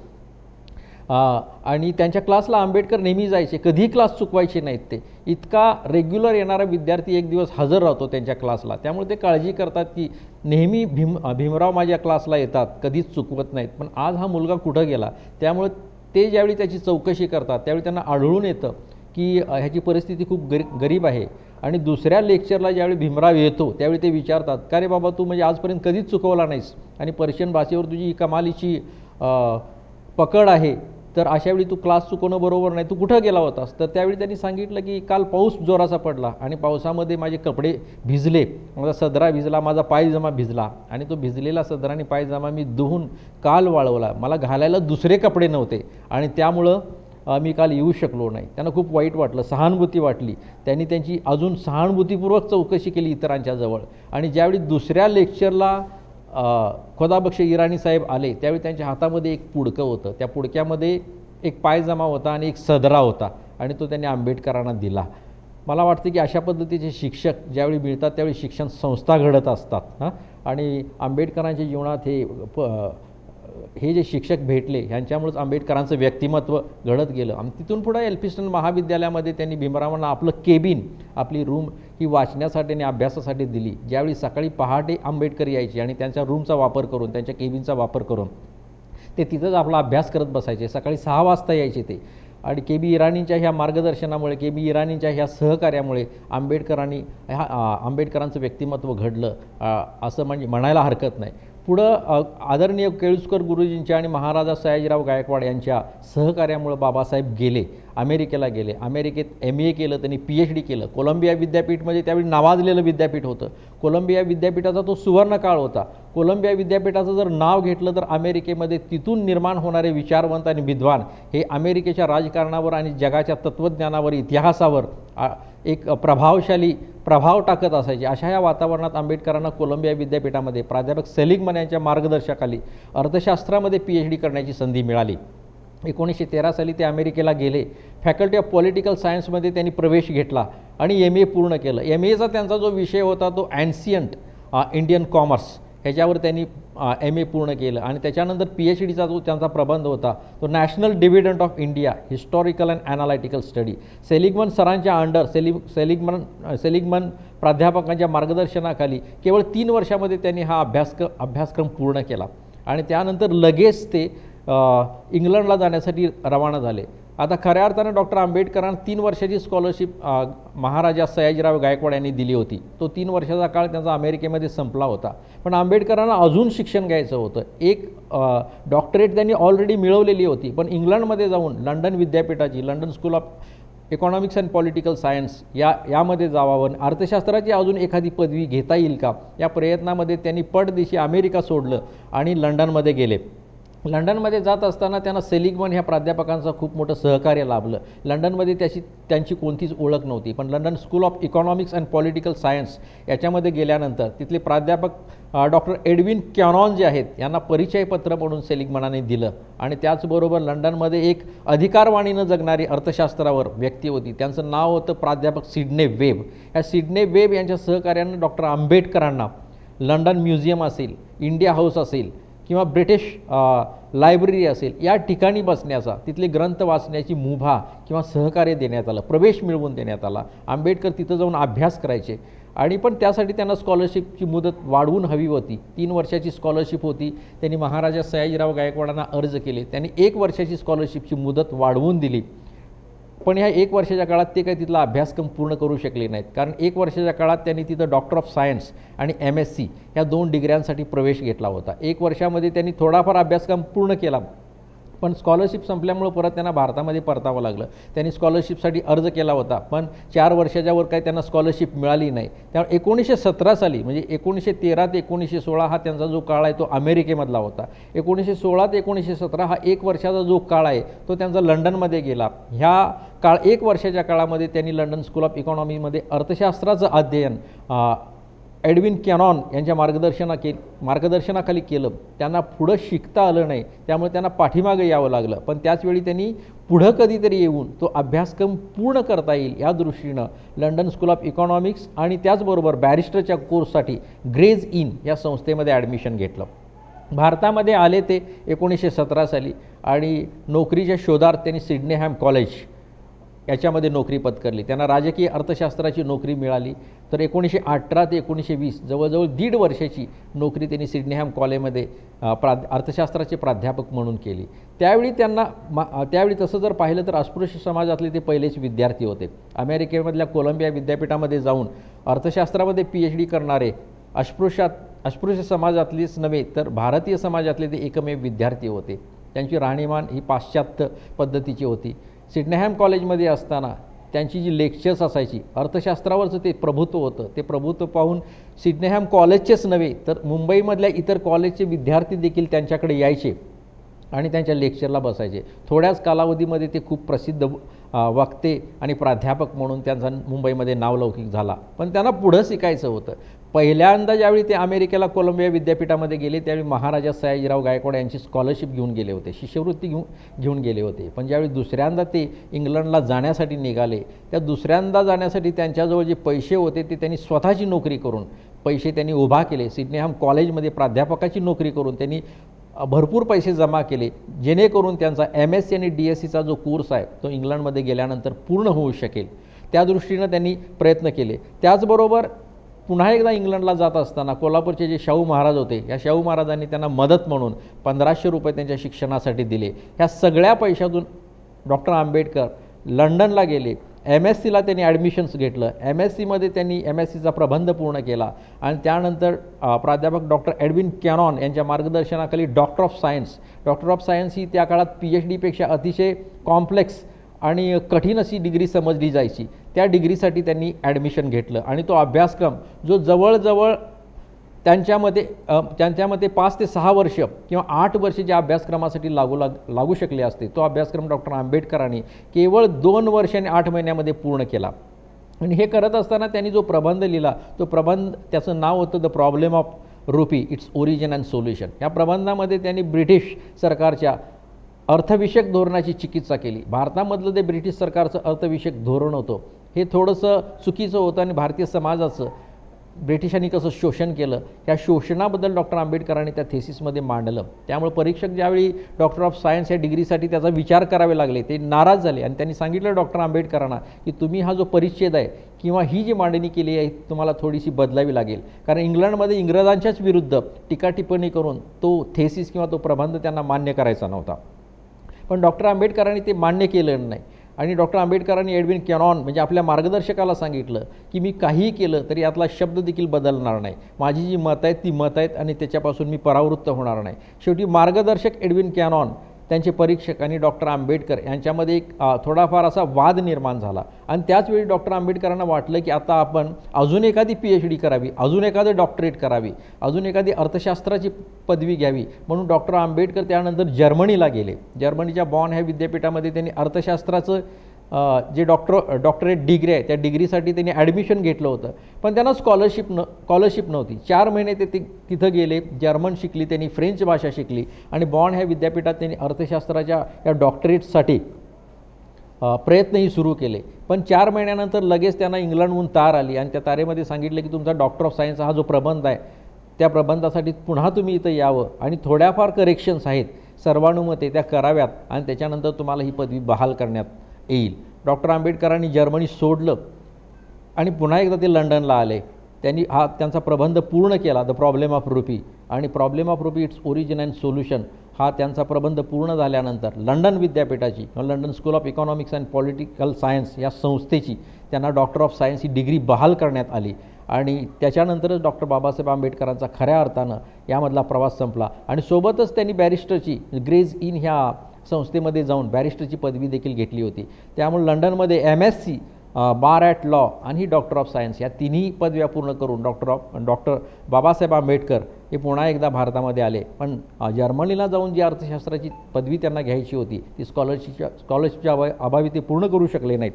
आणि त्यांच्या क्लासला आंबेडकर नेहमी जायचे, कधीही क्लास चुकवायचे नाहीत. ते इतका रेग्युलर येणारा विद्यार्थी एक दिवस हजर राहतो त्यांच्या क्लासला. त्यामुळे ते काळजी करतात की नेहमी भीमराव माझ्या क्लासला येतात, कधीच चुकवत नाहीत, पण आज हा मुलगा कुठं गेला. त्यामुळे ते ज्यावेळी त्याची चौकशी करतात त्यावेळी त्यांना आढळून येतं की ह्याची परिस्थिती खूप गरीब आहे. आणि दुसऱ्या लेक्चरला ज्यावेळी भीमराव येतो त्यावेळी ते विचारतात, का रे बाबा तू म्हणजे आजपर्यंत कधीच चुकवला नाहीस आणि पर्शियन भाषेवर तुझी कमालीची पकड आहे, तर अशावेळी तू क्लास चुकवणं बरोबर नाही, तू कुठं गेला होतास. तर त्यावेळी त्यांनी सांगितलं की काल पाऊस जोराचा पडला आणि पावसामध्ये माझे कपडे भिजले, माझा सदरा भिजला, माझा पायजमा भिजला आणि तो भिजलेला सदरा आणि पायजमा मी धुवून काल वाळवला, मला घालायला दुसरे कपडे नव्हते आणि त्यामुळं मी काल येऊ शकलो नाही. त्यांना खूप वाईट वाटलं, सहानुभूती वाटली. त्यांनी त्यांची अजून सहानुभूतीपूर्वक चौकशी केली इतरांच्या जवळ आणि ज्यावेळी दुसऱ्या लेक्चरला खोदाबक्ष इराणी साहेब आले त्यावेळी त्यांच्या हातामध्ये एक पुडकं होतं. त्या पुडक्यामध्ये एक पायजमा होता आणि एक सदरा होता आणि तो त्यांनी आंबेडकरांना दिला. मला वाटतं की अशा पद्धतीचे शिक्षक ज्यावेळी मिळतात त्यावेळी शिक्षण संस्था घडत असतात आणि आंबेडकरांच्या जीवनात हे जे शिक्षक भेटले ह्यांच्यामुळेच आंबेडकरांचं व्यक्तिमत्व घडत गेलं. आणि तिथून पुढे एल्फिस्टन महाविद्यालयामध्ये त्यांनी भीमरावांना आपलं केबिन, आपली रूम ही वाचण्यासाठी आणि अभ्यासासाठी दिली. ज्यावेळी सकाळी पहाटे आंबेडकर यायचे आणि त्यांच्या रूमचा वापर करून, त्यांच्या केबिनचा वापर करून ते तिथंच आपला अभ्यास करत बसायचे. सकाळी 6 वाजता यायचे ते आणि KB इराणींच्या ह्या मार्गदर्शनामुळे, KB इराणींच्या ह्या सहकार्यामुळे आंबेडकरांचं व्यक्तिमत्व घडलं असं म्हणजे म्हणायला हरकत नाही. पुढं आदरणीय केळुस्कर गुरुजींच्या आणि महाराजा सयाजीराव गायकवाड यांच्या सहकार्यामुळे बाबासाहेब अमेरिकेला गेले. अमेरिकेत MA केलं, त्यांनी PhD केलं. कोलंबिया विद्यापीठ म्हणजे त्यावेळी नावाजलेलं विद्यापीठ होतं. कोलंबिया विद्यापीठाचा तो सुवर्ण काळ होता. कोलंबिया विद्यापीठाचं जर नाव घेतलं तर अमेरिकेमध्ये तिथून निर्माण होणारे विचारवंत आणि विद्वान हे अमेरिकेच्या राजकारणावर आणि जगाच्या तत्त्वज्ञानावर, इतिहासावर एक प्रभावशाली प्रभाव टाकत असायचे. अशा या वातावरणात आंबेडकरांना कोलंबिया विद्यापीठामध्ये प्राध्यापक सेलिगमन यांच्या मार्गदर्शनाखाली अर्थशास्त्रामध्ये PhD करण्याची संधी मिळाली. 1913 साली ते अमेरिकेला गेले. फॅकल्टी ऑफ पॉलिटिकल सायन्समध्ये त्यांनी प्रवेश घेतला आणि MA पूर्ण केलं. MAचा त्यांचा जो विषय होता तो ॲन्सियंट इंडियन कॉमर्स, ह्याच्यावर त्यांनी MA पूर्ण केलं आणि त्याच्यानंतर PhDचा जो त्यांचा प्रबंध होता तो national dividend of India, historical and analytical study. Seligman सरांच्या अंडर सेलिगमन प्राध्यापकांच्या मार्गदर्शनाखाली केवळ 3 वर्षामध्ये त्यांनी हा अभ्यासक्रम पूर्ण केला आणि त्यानंतर लगेच ते इंग्लंडला जाण्यासाठी रवाना झाले. आता खऱ्या अर्थानं डॉक्टर आंबेडकरांना 3 वर्षाची स्कॉलरशिप महाराजा सयाजीराव गायकवाड यांनी दिली होती. तो 3 वर्षाचा काळ त्यांचा अमेरिकेमध्ये संपला होता. पण आंबेडकरांना अजून शिक्षण घ्यायचं होतं. एक डॉक्टरेट त्यांनी ऑलरेडी मिळवलेली होती, पण इंग्लंडमध्ये जाऊन लंडन विद्यापीठाची, London school of economics and political science यामध्ये जावावं, अर्थशास्त्राची अजून एखादी पदवी घेता येईल का, या प्रयत्नामध्ये त्यांनी पटदिशी अमेरिका सोडलं आणि लंडनमध्ये गेले. लंडनमध्ये जात असताना त्यांना सेलिगमन ह्या प्राध्यापकांचं खूप मोठं सहकार्य लाभलं. लंडनमध्ये त्यांची कोणतीच ओळख नव्हती, पण London school of economics and political science याच्यामध्ये गेल्यानंतर तिथले प्राध्यापक डॉक्टर एडविन कॅनॉन जे आहेत यांना परिचयपत्र म्हणून सेलिगमनाने दिलं आणि त्याचबरोबर लंडनमध्ये एक अधिकारवाणीनं जगणारी अर्थशास्त्रावर व्यक्ती होती, त्यांचं नाव होतं प्राध्यापक सिडने वेब. या सिडने वेब यांच्या सहकार्यानं डॉक्टर आंबेडकरांना लंडन म्युझियम असेल, इंडिया हाऊस असेल किंवा ब्रिटिश लायब्ररी असेल या ठिकाणी बसण्याचा, तिथले ग्रंथ वाचण्याची मुभा किंवा सहकार्य देण्यात आलं, प्रवेश मिळवून देण्यात आला. आंबेडकर तिथं जाऊन अभ्यास करायचे आणि पण त्यासाठी त्यांना स्कॉलरशिपची मुदत वाढवून हवी होती. 3 वर्षाची स्कॉलरशिप होती. त्यांनी महाराजा सयाजीराव गायकवाडांना अर्ज केले. त्यांनी 1 वर्षाची स्कॉलरशिपची मुदत वाढवून दिली. पण ह्या 1 वर्षाच्या काळात ते काही तिथला अभ्यासक्रम पूर्ण करू शकले नाहीत, कारण 1 वर्षाच्या काळात त्यांनी तिथं डॉक्टर ऑफ सायन्स आणि MSc ह्या 2 डिग्र्यांसाठी प्रवेश घेतला होता. 1 वर्षामध्ये त्यांनी थोडाफार अभ्यासक्रम पूर्ण केला, पण स्कॉलरशिप संपल्यामुळं परत त्यांना भारतामध्ये परतावं लागलं. त्यांनी स्कॉलरशिपसाठी अर्ज केला होता, पण 4 वर्षाच्या वर काही त्यांना स्कॉलरशिप मिळाली नाही. त्यामुळे 1917 साली म्हणजे 1913 ते 1916 हा त्यांचा जो काळ आहे तो अमेरिकेमधला होता. 1916 ते 1917 हा 1 वर्षाचा जो काळ आहे तो त्यांचा लंडनमध्ये गेला. ह्या 1 वर्षाच्या काळामध्ये त्यांनी लंडन स्कूल ऑफ इकॉनॉमीमध्ये अर्थशास्त्राचं अध्ययन एडविन कॅनॉन यांच्या मार्गदर्शनाखाली केलं. त्यांना पुढं शिकता आलं नाही, त्यामुळे त्यांना पाठीमागे यावं लागलं. पण त्याचवेळी त्यांनी पुढं कधीतरी येऊन तो अभ्यासक्रम पूर्ण करता येईल या दृष्टीनं लंडन स्कूल ऑफ इकॉनॉमिक्स आणि त्याचबरोबर बॅरिस्टरच्या कोर्ससाठी ग्रेज इन या संस्थेमध्ये ॲडमिशन घेतलं. भारतामध्ये आले ते 1917 साली आणि नोकरीच्या शोधात त्यांनी सिडनेहॅम कॉलेज याच्यामध्ये नोकरी पत्करली. त्यांना राजकीय अर्थशास्त्राची नोकरी मिळाली. तर 1918 ते 1920 जवळजवळ 1.5 वर्षाची नोकरी त्यांनी सिडनेहॅम कॉलेजमध्ये अर्थशास्त्राचे प्राध्यापक म्हणून केली. त्यावेळी तसं जर पाहिलं तर अस्पृश्य समाजातले ते पहिलेच विद्यार्थी होते. अमेरिकेमधल्या कोलंबिया विद्यापीठामध्ये जाऊन अर्थशास्त्रामध्ये PhD करणारे अस्पृश्य समाजातलेच नव्हे तर भारतीय समाजातले ते एकमेव विद्यार्थी होते. त्यांची राहणीमान ही पाश्चात्य पद्धतीची होती. सिडनेहॅम कॉलेजमध्ये असताना त्यांची जी लेक्चर्स असायची अर्थशास्त्रावरचं ते प्रभुत्व होतं. ते प्रभुत्व पाहून सिडनेहॅम कॉलेजचेच नव्हे तर मुंबईमधल्या इतर कॉलेजचे विद्यार्थी देखील त्यांच्याकडे यायचे आणि त्यांच्या लेक्चरला बसायचे. थोड्याच कालावधीमध्ये ते खूप प्रसिद्ध वक्ते आणि प्राध्यापक म्हणून त्यांचा मुंबईमध्ये नावलौकिक झाला. पण त्यांना पुढं शिकायचं होतं. पहिल्यांदा ज्यावेळी ते अमेरिकेला कोलंबिया विद्यापीठामध्ये गेले त्यावेळी महाराजा सयाजीराव गायकवाड यांची स्कॉलरशिप घेऊन गेले होते, शिष्यवृत्ती घेऊन गेले होते. पण ज्यावेळी दुसऱ्यांदा ते इंग्लंडला जाण्यासाठी निघाले त्या दुसऱ्यांदा जाण्यासाठी त्यांच्याजवळ जे पैसे होते ते त्यांनी स्वतःची नोकरी करून पैसे त्यांनी उभा केले. सिडनेहॅम कॉलेजमध्ये प्राध्यापकाची नोकरी करून त्यांनी भरपूर पैसे जमा केले, जेणेकरून त्यांचा MSc आणि DScचा जो कोर्स आहे तो इंग्लंडमध्ये गेल्यानंतर पूर्ण होऊ शकेल. त्या दृष्टीनं त्यांनी प्रयत्न केले. त्याचबरोबर पुन्हा एकदा इंग्लंडला जात असताना कोल्हापूरचे जे शाहू महाराज होते या शाहू महाराजांनी त्यांना मदत म्हणून 1500 रुपये त्यांच्या शिक्षणासाठी दिले. ह्या सगळ्या पैशातून डॉक्टर आंबेडकर लंडनला गेले. MScला त्यांनी ॲडमिशन्स घेतलं. MScमध्ये त्यांनी MScचा प्रबंध पूर्ण केला आणि त्यानंतर प्राध्यापक डॉक्टर एडविन कॅनॉन यांच्या मार्गदर्शनाखाली डॉक्टर ऑफ सायन्स ही त्या काळात PhDपेक्षा अतिशय कॉम्प्लेक्स आणि कठीण अशी डिग्री समजली जायची. त्या डिग्रीसाठी त्यांनी ॲडमिशन घेतलं आणि तो अभ्यासक्रम जो जवळजवळ त्यांच्यामध्ये 5 ते 6 वर्ष किंवा 8 वर्ष ज्या अभ्यासक्रमासाठी लागू शकले असते तो अभ्यासक्रम डॉक्टर आंबेडकरांनी केवळ 2 वर्ष आणि 8 महिन्यामध्ये पूर्ण केला. आणि हे करत असताना त्यांनी जो प्रबंध लिहिला तो प्रबंध त्याचं नाव होतं the problem of rupee its origin and solution. या प्रबंधामध्ये त्यांनी ब्रिटिश सरकारच्या अर्थविषयक धोरणाची चिकित्सा केली. भारतामधलं ते ब्रिटिश सरकारचं अर्थविषयक धोरण होतं हे थोडंसं चुकीचं होतं आणि भारतीय समाजाचं ब्रिटिशांनी कसं शोषण केलं ह्या शोषणाबद्दल डॉक्टर आंबेडकरांनी त्या थेसिसमध्ये मांडलं. त्यामुळे परीक्षक ज्यावेळी डॉक्टर ऑफ सायन्स या डिग्रीसाठी त्याचा विचार करावे लागले ते नाराज झाले आणि त्यांनी सांगितलं डॉक्टर आंबेडकरांना की तुम्ही हा जो परिच्छेद आहे किंवा ही जी मांडणी केली आहे तुम्हाला थोडीशी बदलावी लागेल, कारण इंग्लंडमध्ये इंग्रजांच्याच विरुद्ध टीकाटिप्पणी करून तो थेसिस किंवा तो प्रबंध त्यांना मान्य करायचा नव्हता. पण डॉक्टर आंबेडकरांनी ते मान्य केलं नाही आणि डॉक्टर आंबेडकरांनी एडविन कॅनॉन म्हणजे आपल्या मार्गदर्शकाला सांगितलं की मी काहीही केलं तरी यातला शब्द देखील बदलणार नाही, माझी जी मतं आहेत ती मतं आहेत आणि त्याच्यापासून मी परावृत्त होणार नाही. शेवटी मार्गदर्शक एडविन कॅनॉन त्यांचे परीक्षक आणि डॉक्टर आंबेडकर यांच्यामध्ये एक थोडाफार असा वाद निर्माण झाला आणि त्याचवेळी डॉक्टर आंबेडकरांना वाटलं की आता आपण अजून एखादी PhD करावी, अजून एखादं डॉक्टरेट करावी, अजून एखादी अर्थशास्त्राची पदवी घ्यावी. म्हणून डॉक्टर आंबेडकर त्यानंतर जर्मनीला गेले. जर्मनीच्या बॉन ह्या विद्यापीठामध्ये त्यांनी अर्थशास्त्राचं जे डॉक्टरेट डिग्री आहे त्या डिग्रीसाठी त्यांनी ॲडमिशन घेतलं होतं. पण त्यांना स्कॉलरशिप नव्हती. 4 महिने ते तिथं गेले, जर्मन शिकली, त्यांनी फ्रेंच भाषा शिकली आणि बॉन ह्या विद्यापीठात त्यांनी अर्थशास्त्राच्या या डॉक्टरेटसाठी प्रयत्नही सुरू केले. पण 4 महिन्यानंतर लगेच त्यांना इंग्लंडहून तार आली आणि त्या तारेमध्ये सांगितलं की तुमचा डॉक्टर ऑफ सायन्स हा जो प्रबंध आहे त्या प्रबंधासाठी पुन्हा तुम्ही इथं यावं आणि थोड्याफार करेक्शन्स आहेत सर्वानुमते त्या कराव्यात आणि त्याच्यानंतर तुम्हाला ही पदवी बहाल करण्यात येईल. डॉक्टर आंबेडकरांनी जर्मनी सोडलं आणि पुन्हा एकदा ते लंडनला आले. त्यांनी त्यांचा प्रबंध पूर्ण केला द प्रॉब्लेम ऑफ रुपी आणि problem of rupee its origin and solution हा त्यांचा प्रबंध पूर्ण झाल्यानंतर लंडन विद्यापीठाची London school of economics and political science या संस्थेची त्यांना doctor of science he degree बहाल करण्यात आली आणि त्याच्यानंतरच डॉक्टर बाबासाहेब आंबेडकरांचा खऱ्या अर्थानं यामधला प्रवास संपला आणि सोबतच त्यांनी बॅरिस्टरची ग्रेज इन ह्या संस्थेमध्ये जाऊन बॅरिस्टरची पदवी देखील घेतली होती. त्यामुळे लंडनमध्ये MSc बार ॲट लॉ आणि डॉक्टर ऑफ सायन्स या तिन्ही पदव्या पूर्ण करून डॉक्टर बाबासाहेब आंबेडकर हे पुन्हा एकदा भारतामध्ये आले. पण जर्मनीला जाऊन जी अर्थशास्त्राची पदवी त्यांना घ्यायची होती ती स्कॉलरशिपच्या अभावी ते पूर्ण करू शकले नाहीत.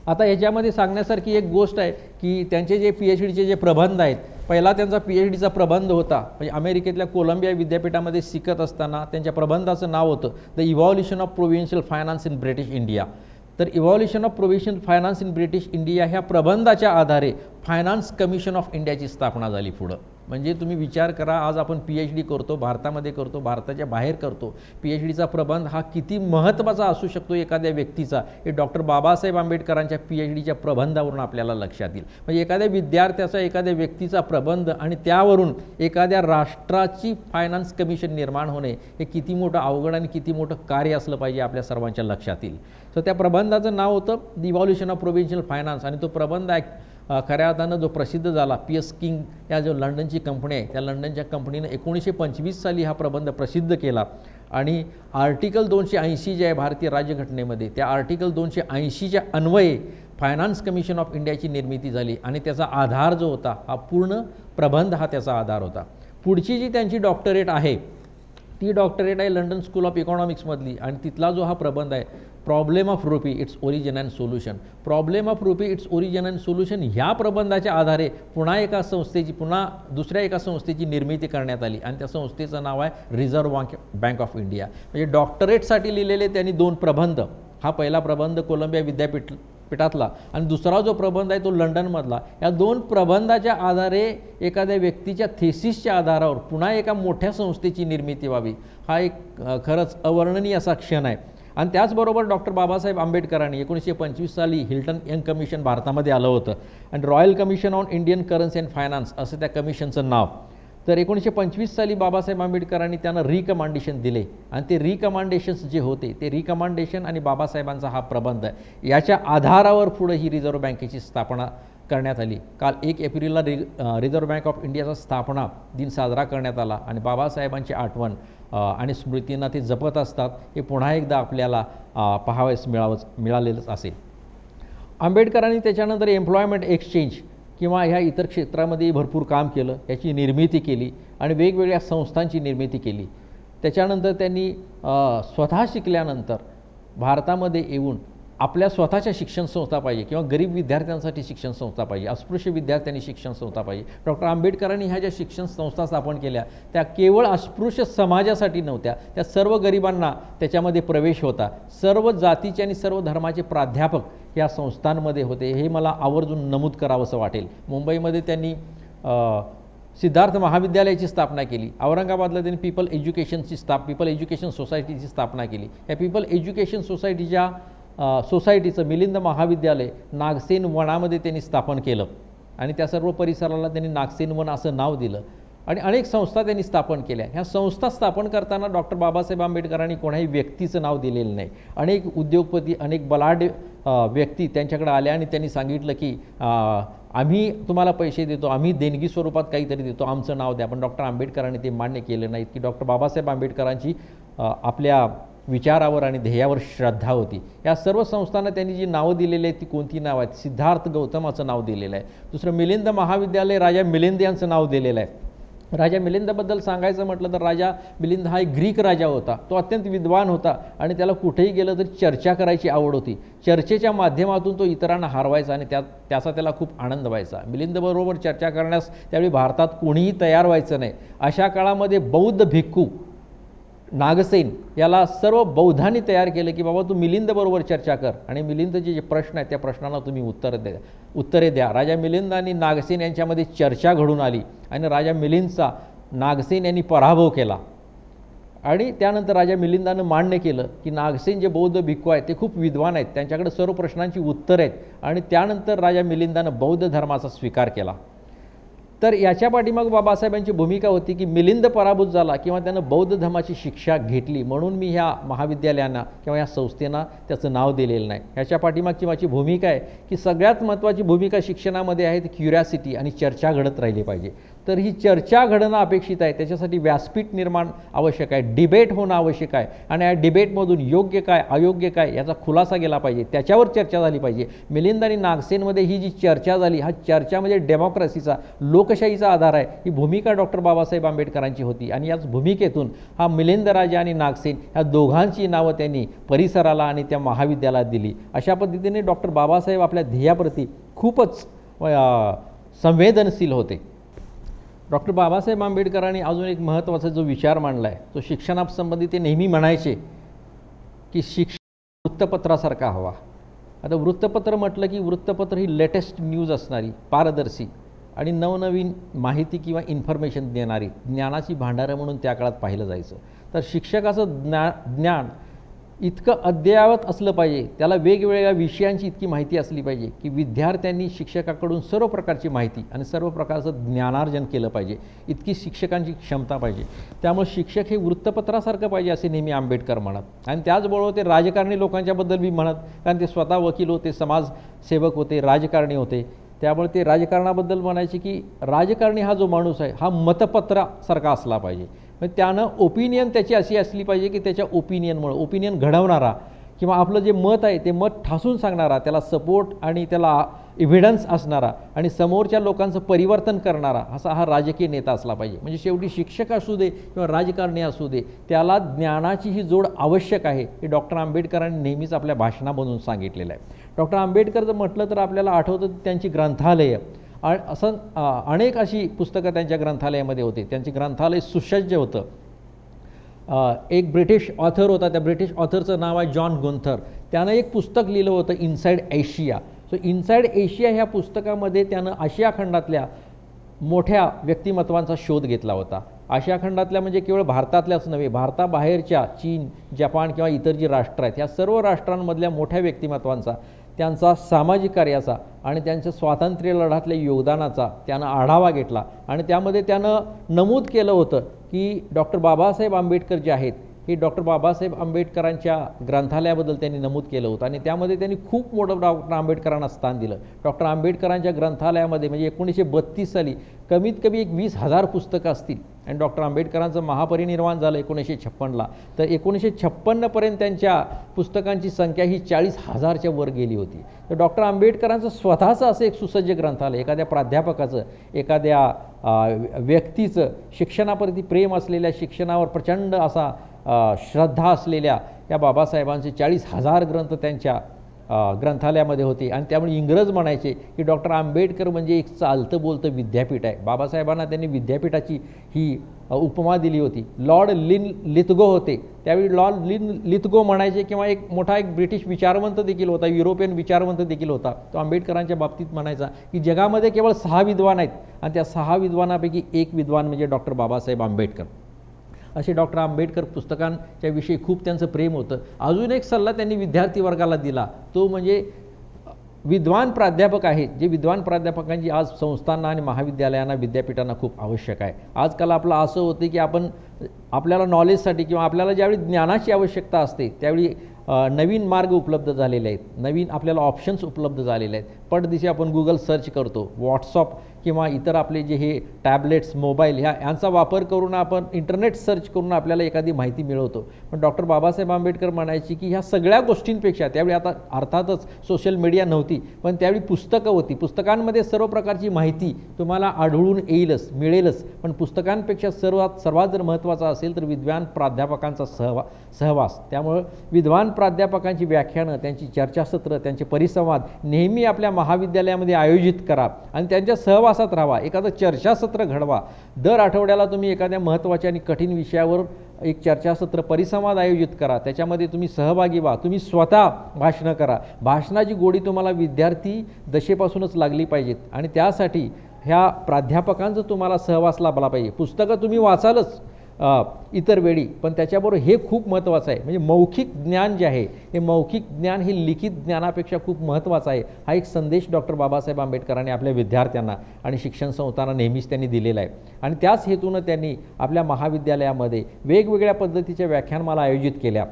आता याच्यामध्ये सांगण्यासारखी एक गोष्ट आहे की त्यांचे जे PhDचे जे प्रबंध आहेत, पहिला त्यांचा PhDचा प्रबंध होता म्हणजे अमेरिकेतल्या कोलंबिया विद्यापीठामध्ये शिकत असताना त्यांच्या प्रबंधाचं नाव होतं the evolution of provincial finance in British India. तर evolution of provincial finance in British India ह्या प्रबंधाच्या आधारे फायनान्स कमिशन ऑफ इंडियाची स्थापना झाली पुढं. म्हणजे तुम्ही विचार करा, आज आपण PhD करतो, भारतामध्ये करतो, भारताच्या बाहेर करतो. PhDचा प्रबंध हा किती महत्त्वाचा असू शकतो एखाद्या व्यक्तीचा, हे डॉक्टर बाबासाहेब आंबेडकरांच्या PhDच्या प्रबंधावरून आपल्याला लक्षात येईल. म्हणजे एखाद्या विद्यार्थ्याचा, एखाद्या व्यक्तीचा प्रबंध आणि त्यावरून एखाद्या राष्ट्राची फायनान्स कमिशन निर्माण होणे हे किती मोठं अवघड आणि किती मोठं कार्य असलं पाहिजे आपल्या सर्वांच्या लक्षात येईल. तर त्या प्रबंधाचं नाव होतं the evolution of provincial finance आणि तो प्रबंध खऱ्या अर्थानं जो प्रसिद्ध झाला, PS किंग या जो लंडनची कंपनी आहे त्या लंडनच्या कंपनीनं 1925 साली हा प्रबंध प्रसिद्ध केला आणि आर्टिकल 280 जे आहे भारतीय राज्यघटनेमध्ये त्या आर्टिकल 280च्या अन्वये फायनान्स कमिशन ऑफ इंडियाची निर्मिती झाली आणि त्याचा आधार जो होता हा पूर्ण प्रबंध हा त्याचा आधार होता. पुढची जी त्यांची डॉक्टरेट आहे ती डॉक्टरेट आहे लंडन स्कूल ऑफ इकॉनॉमिक्समधली आणि तिथला जो हा प्रबंध आहे problem of rupee its origin and solution. Problem of rupee its origin and solution ह्या प्रबंधाच्या आधारे पुन्हा दुसऱ्या एका संस्थेची निर्मिती करण्यात आली आणि त्या संस्थेचं नाव आहे रिझर्व्ह बँक ऑफ इंडिया. म्हणजे डॉक्टरेटसाठी लिहिलेले त्यांनी 2 प्रबंध, हा पहिला प्रबंध कोलंबिया विद्यापीठातला आणि दुसरा जो प्रबंध आहे तो लंडनमधला. या 2 प्रबंधाच्या आधारे एखाद्या व्यक्तीच्या थेसिसच्या आधारावर पुन्हा एका मोठ्या संस्थेची निर्मिती व्हावी हा एक खरंच अवर्णनीय असा क्षण आहे. आणि त्याचबरोबर डॉक्टर बाबासाहेब आंबेडकरांनी 1925 साली हिल्टन यंग कमिशन भारतामध्ये आलं होतं आणि royal commission on Indian currency and finance असं त्या कमिशनचं नाव. तर 1925 साली बाबासाहेब आंबेडकरांनी त्यांना रिकमांडेशन दिले आणि ते रिकमांडेशन्स जे होते ते रिकमांडेशन आणि बाबासाहेबांचा हा प्रबंध याच्या आधारावर पुढे ही रिझर्व्ह बँकेची स्थापना करण्यात आली. काल 1 एप्रिलला रिझर्व्ह बँक ऑफ इंडियाचा स्थापना दिन साजरा करण्यात आला आणि बाबासाहेबांची आठवण आणि स्मृतींना ते जपत असतात हे पुन्हा एकदा आपल्याला पाहावयास मिळालेलंच असेल. आंबेडकरांनी त्याच्यानंतर एम्प्लॉयमेंट एक्सचेंज किंवा ह्या इतर क्षेत्रामध्ये भरपूर काम केलं, याची निर्मिती केली आणि वेगवेगळ्या संस्थांची निर्मिती केली. त्याच्यानंतर त्यांनी स्वतः शिकल्यानंतर भारतामध्ये येऊन आपल्या स्वतःच्या शिक्षण संस्था पाहिजे किंवा गरीब विद्यार्थ्यांसाठी शिक्षण संस्था पाहिजे, अस्पृश्य विद्यार्थ्यांनी शिक्षण संस्था पाहिजे. डॉक्टर आंबेडकरांनी ह्या ज्या शिक्षण संस्था स्थापन केल्या त्या केवळ अस्पृश्य समाजासाठी नव्हत्या, त्या सर्व गरिबांना त्याच्यामध्ये प्रवेश होता. सर्व जातीचे आणि सर्व धर्माचे प्राध्यापक या संस्थांमध्ये होते, हे मला आवर्जून नमूद करावंसं वाटेल. मुंबईमध्ये त्यांनी सिद्धार्थ महाविद्यालयाची स्थापना केली. औरंगाबादला त्यांनी पीपल एज्युकेशन सोसायटीची स्थापना केली. या पीपल एज्युकेशन सोसायटीचं मिलिंद महाविद्यालय नागसेन वनामध्ये त्यांनी स्थापन केलं आणि त्या सर्व परिसराला त्यांनी नागसेन वन असं नाव दिलं आणि अनेक संस्था त्यांनी स्थापन केल्या. ह्या संस्था स्थापन करताना डॉक्टर बाबासाहेब आंबेडकरांनी कोणाही व्यक्तीचं नाव दिलेलं नाही. अनेक उद्योगपती, अनेक बलाढ्य व्यक्ती त्यांच्याकडे आल्या आणि त्यांनी सांगितलं की आम्ही तुम्हाला पैसे देतो, आम्ही देणगी स्वरूपात काहीतरी देतो, आमचं नाव द्या. पण डॉक्टर आंबेडकरांनी ते मान्य केलं नाहीत की डॉक्टर बाबासाहेब आंबेडकरांची आपल्या विचारावर आणि ध्येयावर श्रद्धा होती. या सर्व संस्थांना त्यांनी जी नावं दिलेली आहेत ती कोणती नावं आहेत? सिद्धार्थ गौतमाचं नाव दिलेलं आहे. दुसरं मिलिंद महाविद्यालय राजा मिलिंद यांचं नाव दिलेलं आहे. राजा मिलिंदबद्दल सांगायचं म्हटलं तर राजा मिलिंद हा एक ग्रीक राजा होता. तो अत्यंत विद्वान होता आणि त्याला कुठेही गेलं तरी चर्चा करायची आवड होती. चर्चेच्या माध्यमातून तो इतरांना हरवायचा आणि त्याचा त्याला खूप आनंद व्हायचा. मिलिंदबरोबर चर्चा करण्यास त्यावेळी भारतात कोणीही तयार व्हायचं नाही. अशा काळामध्ये बौद्ध भिक्खू नागसेन याला सर्व बौद्धांनी तयार केलं की बाबा तू मिलिंदबरोबर चर्चा कर आणि मिलिंदचे जे प्रश्न आहेत त्या प्रश्नांना तुम्ही उत्तरे द्या. राजा मिलिंद आणि नागसेन यांच्यामध्ये चर्चा घडून आली आणि राजा मिलिंदचा नागसेन यांनी पराभव केला आणि त्यानंतर राजा मिलिंदानं मान्य केलं की नागसेन जे बौद्ध भिक्खू आहेत ते खूप विद्वान आहेत, त्यांच्याकडे सर्व प्रश्नांची उत्तरं आहेत आणि त्यानंतर राजा मिलिंदानं बौद्ध धर्माचा स्वीकार केला. तर याच्या पाठीमाग बाबासाहेबांची भूमिका होती की मिलिंद पराभूत झाला किंवा त्यानं बौद्ध धर्माची शिक्षा घेतली म्हणून मी ह्या महाविद्यालयांना किंवा या संस्थेना त्याचं नाव दिलेलं नाही. ह्याच्या पाठीमागची माझी भूमिका आहे की सगळ्यात महत्त्वाची भूमिका शिक्षणामध्ये आहे ती क्युरियासिटी आणि चर्चा घडत राहिली पाहिजे. तर ही चर्चा घडणं अपेक्षित आहे, त्याच्यासाठी व्यासपीठ निर्माण आवश्यक आहे, डिबेट होणं आवश्यक आहे आणि या डिबेटमधून योग्य काय अयोग्य काय याचा खुलासा केला पाहिजे, त्याच्यावर चर्चा झाली पाहिजे. मिलिंद आणि नागसेनमध्ये ही जी चर्चा झाली, हा चर्चा म्हणजे डेमोक्रेसीचा लोकशाहीचा आधार आहे, ही भूमिका डॉक्टर बाबासाहेब आंबेडकरांची होती. आणि याच भूमिकेतून हा मिलिंद राजा आणि नागसेन ह्या दोघांची नावं त्यांनी परिसराला आणि त्या महाविद्यालयात दिली. अशा पद्धतीने डॉक्टर बाबासाहेब आपल्या ध्येयाप्रती खूपच संवेदनशील होते. डॉक्टर बाबासाहेब आंबेडकरांनी अजून एक महत्त्वाचा जो विचार मांडला आहे तो शिक्षणासंबंधी ते नेहमी म्हणायचे की शिक्षण वृत्तपत्रासारखा हवा. आता वृत्तपत्र म्हटलं की वृत्तपत्र ही लेटेस्ट न्यूज असणारी, पारदर्शी आणि नवनवीन माहिती किंवा इन्फॉर्मेशन देणारी ज्ञानाची भांडारं म्हणून त्या काळात पाहिलं जायचं. तर शिक्षकाचं ज्ञान इतकं अद्ययावत असलं पाहिजे, त्याला वेगवेगळ्या विषयांची इतकी माहिती असली पाहिजे की विद्यार्थ्यांनी शिक्षकाकडून सर्व प्रकारची माहिती आणि सर्व प्रकारचं ज्ञानार्जन केलं पाहिजे, इतकी शिक्षकांची क्षमता पाहिजे. त्यामुळे शिक्षक हे वृत्तपत्रासारखं पाहिजे असे नेहमी आंबेडकर म्हणत. आणि त्याचबरोबर ते राजकारणी लोकांच्याबद्दल बी म्हणत, कारण ते स्वतः वकील होते, समाजसेवक होते, राजकारणी होते. त्यामुळे ते राजकारणाबद्दल म्हणायचे की राजकारणी हा जो माणूस आहे हा मतपत्रासारखा असला पाहिजे. म्हणजे त्यानं ओपिनियन त्याची अशी असली पाहिजे की त्याच्या ओपिनियन घडवणारा किंवा आपलं जे मत आहे ते मत ठासून सांगणारा, त्याला सपोर्ट आणि त्याला एव्हिडन्स असणारा आणि समोरच्या लोकांचं परिवर्तन करणारा असा हा राजकीय नेता असला पाहिजे. म्हणजे शेवटी शिक्षक असू दे किंवा राजकारणी असू दे, त्याला ज्ञानाची ही जोड आवश्यक आहे हे डॉक्टर आंबेडकरांनी नेहमीच आपल्या भाषणामधून सांगितलेलं आहे. डॉक्टर आंबेडकर जर म्हटलं तर आपल्याला आठवतं त्यांची ग्रंथालयं असं अनेक अशी पुस्तकं त्यांच्या ग्रंथालयामध्ये होती. त्यांचे ग्रंथालय सुसज्ज होतं. एक ब्रिटिश ऑथर होता, त्या ब्रिटिश ऑथरचं नाव आहे जॉन गुंथर. त्यानं एक पुस्तक लिहिलं होतं inside Asia. So inside Asia ह्या पुस्तकामध्ये त्यानं आशिया खंडातल्या मोठ्या व्यक्तिमत्वांचा शोध घेतला होता. आशिया खंडातल्या म्हणजे केवळ भारतातल्याच नव्हे, भारताबाहेरच्या चीन, जपान किंवा इतर जी राष्ट्र आहेत ह्या सर्व राष्ट्रांमधल्या मोठ्या व्यक्तिमत्वांचा, त्यांचा सामाजिक कार्याचा आणि त्यांच्या स्वातंत्र्य लढ्यातल्या योगदानाचा त्यानं आढावा घेतला. आणि त्यामध्ये त्यानं नमूद केलं होतं की डॉक्टर बाबासाहेब आंबेडकर जे आहेत हे डॉक्टर बाबासाहेब आंबेडकरांच्या ग्रंथालयाबद्दल त्यांनी नमूद केलं होतं. आणि त्यामध्ये त्यांनी खूप मोठं डॉक्टर आंबेडकरांना स्थान दिलं. डॉक्टर आंबेडकरांच्या ग्रंथालयामध्ये म्हणजे 1932 साली कमीत कमी 20,000 पुस्तकं असतील. आणि डॉक्टर आंबेडकरांचं महापरिनिर्वाण झालं 1956ला. तर 1956पर्यंत त्यांच्या पुस्तकांची संख्या ही 40,000च्या वर गेली होती. तर डॉक्टर आंबेडकरांचं स्वतःचं असं एक सुसज्ज ग्रंथालय, एखाद्या प्राध्यापकाचं, एखाद्या व्यक्तीचं शिक्षणाप्रती प्रेम असलेल्या, शिक्षणावर प्रचंड असा श्रद्धा असलेल्या या बाबासाहेबांचे 40,000 ग्रंथ त्यांच्या ग्रंथालयामध्ये होते. आणि त्यामुळे इंग्रज म्हणायचे की डॉक्टर आंबेडकर म्हणजे एक चालतं बोलतं विद्यापीठ आहे. बाबासाहेबांना त्यांनी विद्यापीठाची ही उपमा दिली होती. लॉर्ड लिथगो होते, त्यावेळी लॉर्ड लिथगो म्हणायचे किंवा एक मोठा एक ब्रिटिश विचारवंत देखील होता, युरोपियन विचारवंत देखील होता. तो आंबेडकरांच्या बाबतीत म्हणायचा की जगामध्ये केवळ 6 विद्वान आहेत आणि त्या 6 विद्वानापैकी एक विद्वान म्हणजे डॉक्टर बाबासाहेब आंबेडकर. असे डॉक्टर आंबेडकर पुस्तकांच्या विषयी खूप त्यांचं प्रेम होतं. अजून एक सल्ला त्यांनी विद्यार्थी वर्गाला दिला, तो म्हणजे विद्वान प्राध्यापक आहेत, जे विद्वान प्राध्यापकांची आज संस्थांना आणि महाविद्यालयांना, विद्यापीठांना खूप आवश्यक आहे. आजकाल आपलं असं होतं की आपल्याला नॉलेजसाठी किंवा आपल्याला ज्यावेळी ज्ञानाची आवश्यकता असते त्यावेळी नवीन मार्ग उपलब्ध झालेले आहेत, नवीन आपल्याला ऑप्शन्स उपलब्ध झालेले आहेत. पटदिशी आपण गुगल सर्च करतो, व्हॉट्सअप किंवा इतर आपले जे हे टॅबलेट्स, मोबाईल यांचा वापर करून आपण इंटरनेट सर्च करून आपल्याला एखादी माहिती मिळवतो. पण डॉक्टर बाबासाहेब आंबेडकर म्हणायची की ह्या सगळ्या गोष्टींपेक्षा, त्यावेळी आता अर्थातच सोशल मीडिया नव्हती, पण त्यावेळी पुस्तकं होती. पुस्तकांमध्ये सर्व प्रकारची माहिती तुम्हाला आढळून येईलच, मिळेलच. पण पुस्तकांपेक्षा सर्वात जर महत्त्वाचा असेल तर विद्वान प्राध्यापकांचा सहवास. त्यामुळं विद्वान प्राध्यापकांची व्याख्यानं, त्यांची चर्चासत्र, त्यांचे परिसंवाद नेहमी आपल्या महाविद्यालयामध्ये आयोजित करा आणि त्यांच्या सहवासात राहा. एखादं चर्चासत्र घडवा. दर आठवड्याला तुम्ही एखाद्या महत्त्वाच्या आणि कठीण विषयावर एक चर्चासत्र, परिसंवाद आयोजित करा. त्याच्यामध्ये तुम्ही सहभागी व्हा. तुम्ही स्वतः भाषणं करा. भाषणाची गोडी तुम्हाला विद्यार्थी दशेपासूनच लागली पाहिजेत आणि त्यासाठी ह्या प्राध्यापकांचा तुम्हाला सहवास लाभला पाहिजे. पुस्तकं तुम्ही वाचालच, इतर वेळी, पण त्याच्याबरोबर हे खूप महत्त्वाचं आहे. म्हणजे मौखिक ज्ञान जे आहे हे मौखिक ज्ञान हे लिखित ज्ञानापेक्षा खूप महत्त्वाचं आहे. हा एक संदेश डॉक्टर बाबासाहेब आंबेडकरांनी आपल्या विद्यार्थ्यांना आणि शिक्षण संस्थांना नेहमीच त्यांनी दिलेला आहे. आणि त्याच हेतूनं त्यांनी आपल्या महाविद्यालयामध्ये वेगवेगळ्या पद्धतीच्या व्याख्यानमाला आयोजित केल्या.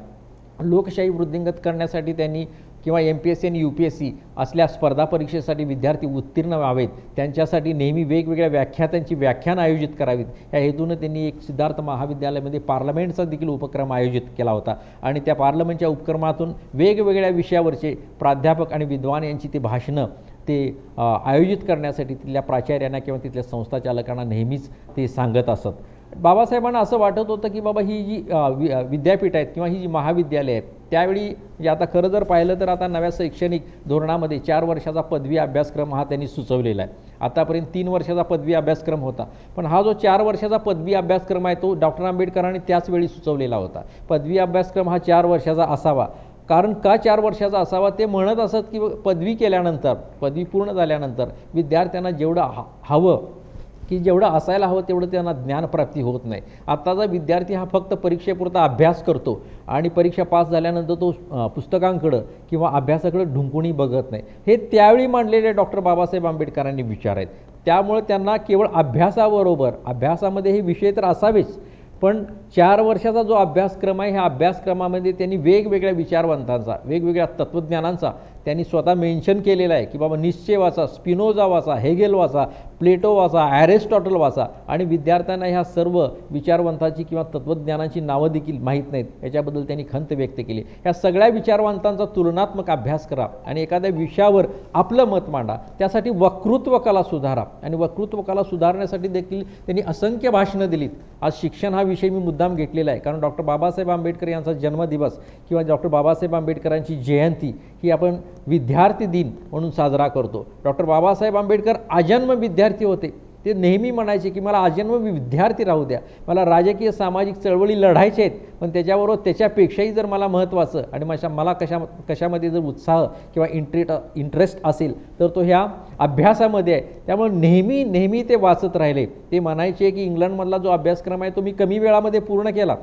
लोकशाही वृद्धिंगत करण्यासाठी त्यांनी किंवा MPSC आणि UPSC असल्या स्पर्धा परीक्षेसाठी विद्यार्थी उत्तीर्ण व्हावेत त्यांच्यासाठी नेहमी वेगवेगळ्या व्याख्यातांची व्याख्यान आयोजित करावीत या हेतूनं त्यांनी एक सिद्धार्थ महाविद्यालयामध्ये पार्लमेंटचा देखील उपक्रम आयोजित केला होता. आणि त्या पार्लमेंटच्या उपक्रमातून वेगवेगळ्या विषयावरचे प्राध्यापक आणि विद्वान यांची ती भाषणं ते आयोजित करण्यासाठी तिथल्या प्राचार्यांना किंवा तिथल्या संस्थाचालकांना नेहमीच ते सांगत असत. बाबासाहेबांना असं वाटत होतं की बाबा ही जी विद्यापीठ आहेत किंवा ही जी महाविद्यालय आहेत त्यावेळी म्हणजे आता खरं जर पाहिलं तर आता नव्या शैक्षणिक धोरणामध्ये 4 वर्षाचा पदवी अभ्यासक्रम हा त्यांनी सुचवलेला आहे. आतापर्यंत 3 वर्षाचा पदवी अभ्यासक्रम होता, पण हा जो 4 वर्षाचा पदवी अभ्यासक्रम आहे तो डॉक्टर आंबेडकरांनी त्याचवेळी सुचवलेला होता. पदवी अभ्यासक्रम हा 4 वर्षाचा असावा. कारण का 4 वर्षाचा असावा ते म्हणत असत की पदवी केल्यानंतर, पदवी पूर्ण झाल्यानंतर विद्यार्थ्यांना जेवढं हवं की जेवढं असायला हवं तेवढं त्यांना ज्ञानप्राप्ती होत नाही. आत्ताचा विद्यार्थी हा फक्त परीक्षेपुरता अभ्यास करतो आणि परीक्षा पास झाल्यानंतर तो पुस्तकांकडं किंवा अभ्यासाकडं ढुंकूनही बघत नाही. हे त्यावेळी मांडलेले डॉक्टर बाबासाहेब आंबेडकरांनी विचार आहेत. त्यामुळे त्यांना केवळ अभ्यासाबरोबर, अभ्यासामध्ये हे विषय तर असावेच, पण 4 वर्षाचा जो अभ्यासक्रम आहे ह्या अभ्यासक्रमामध्ये त्यांनी वेगवेगळ्या विचारवंतांचा, वेगवेगळ्या तत्त्वज्ञानांचा त्यांनी स्वतः मेन्शन केलेला आहे की बाबा निश्चय वाचा, स्पिनोजा वाचा, हेगेल वाचा, प्लेटो वाचा, ॲरिस्टॉटल वाचा. आणि विद्यार्थ्यांना ह्या सर्व विचारवंतांची किंवा तत्त्वज्ञानांची नावं देखील माहीत नाहीत, याच्याबद्दल त्यांनी खंत व्यक्त केली. ह्या सगळ्या विचारवंतांचा तुलनात्मक अभ्यास करा आणि एखाद्या विषयावर आपलं मत मांडा. त्यासाठी वक्तृत्व कला सुधारा आणि वक्तृत्व कला सुधारण्यासाठी देखील त्यांनी असंख्य भाषणं दिलीत. आज शिक्षण हा विषय मी मुद्दाम घेतलेला आहे कारण डॉक्टर बाबासाहेब आंबेडकर यांचा जन्मदिवस किंवा डॉक्टर बाबासाहेब आंबेडकरांची जयंती ही आपण विद्यार्थी दिन म्हणून साजरा करतो. डॉक्टर बाबासाहेब आंबेडकर आजन्म विद्यार्थी होते. ते नेहमी म्हणायचे की मला आजन्म विद्यार्थी राहू द्या, मला राजकीय सामाजिक चळवळी लढायचे आहेत, पण त्याच्याबरोबर त्याच्यापेक्षाही जर मला महत्त्वाचं आणि मला कशामध्ये जर उत्साह किंवा इंटरेस्ट असेल तर तो ह्या अभ्यासामध्ये आहे. त्यामुळे नेहमी ते वाचत राहिले. ते म्हणायचे की इंग्लंडमधला जो अभ्यासक्रम आहे तो मी कमी वेळामध्ये पूर्ण केला.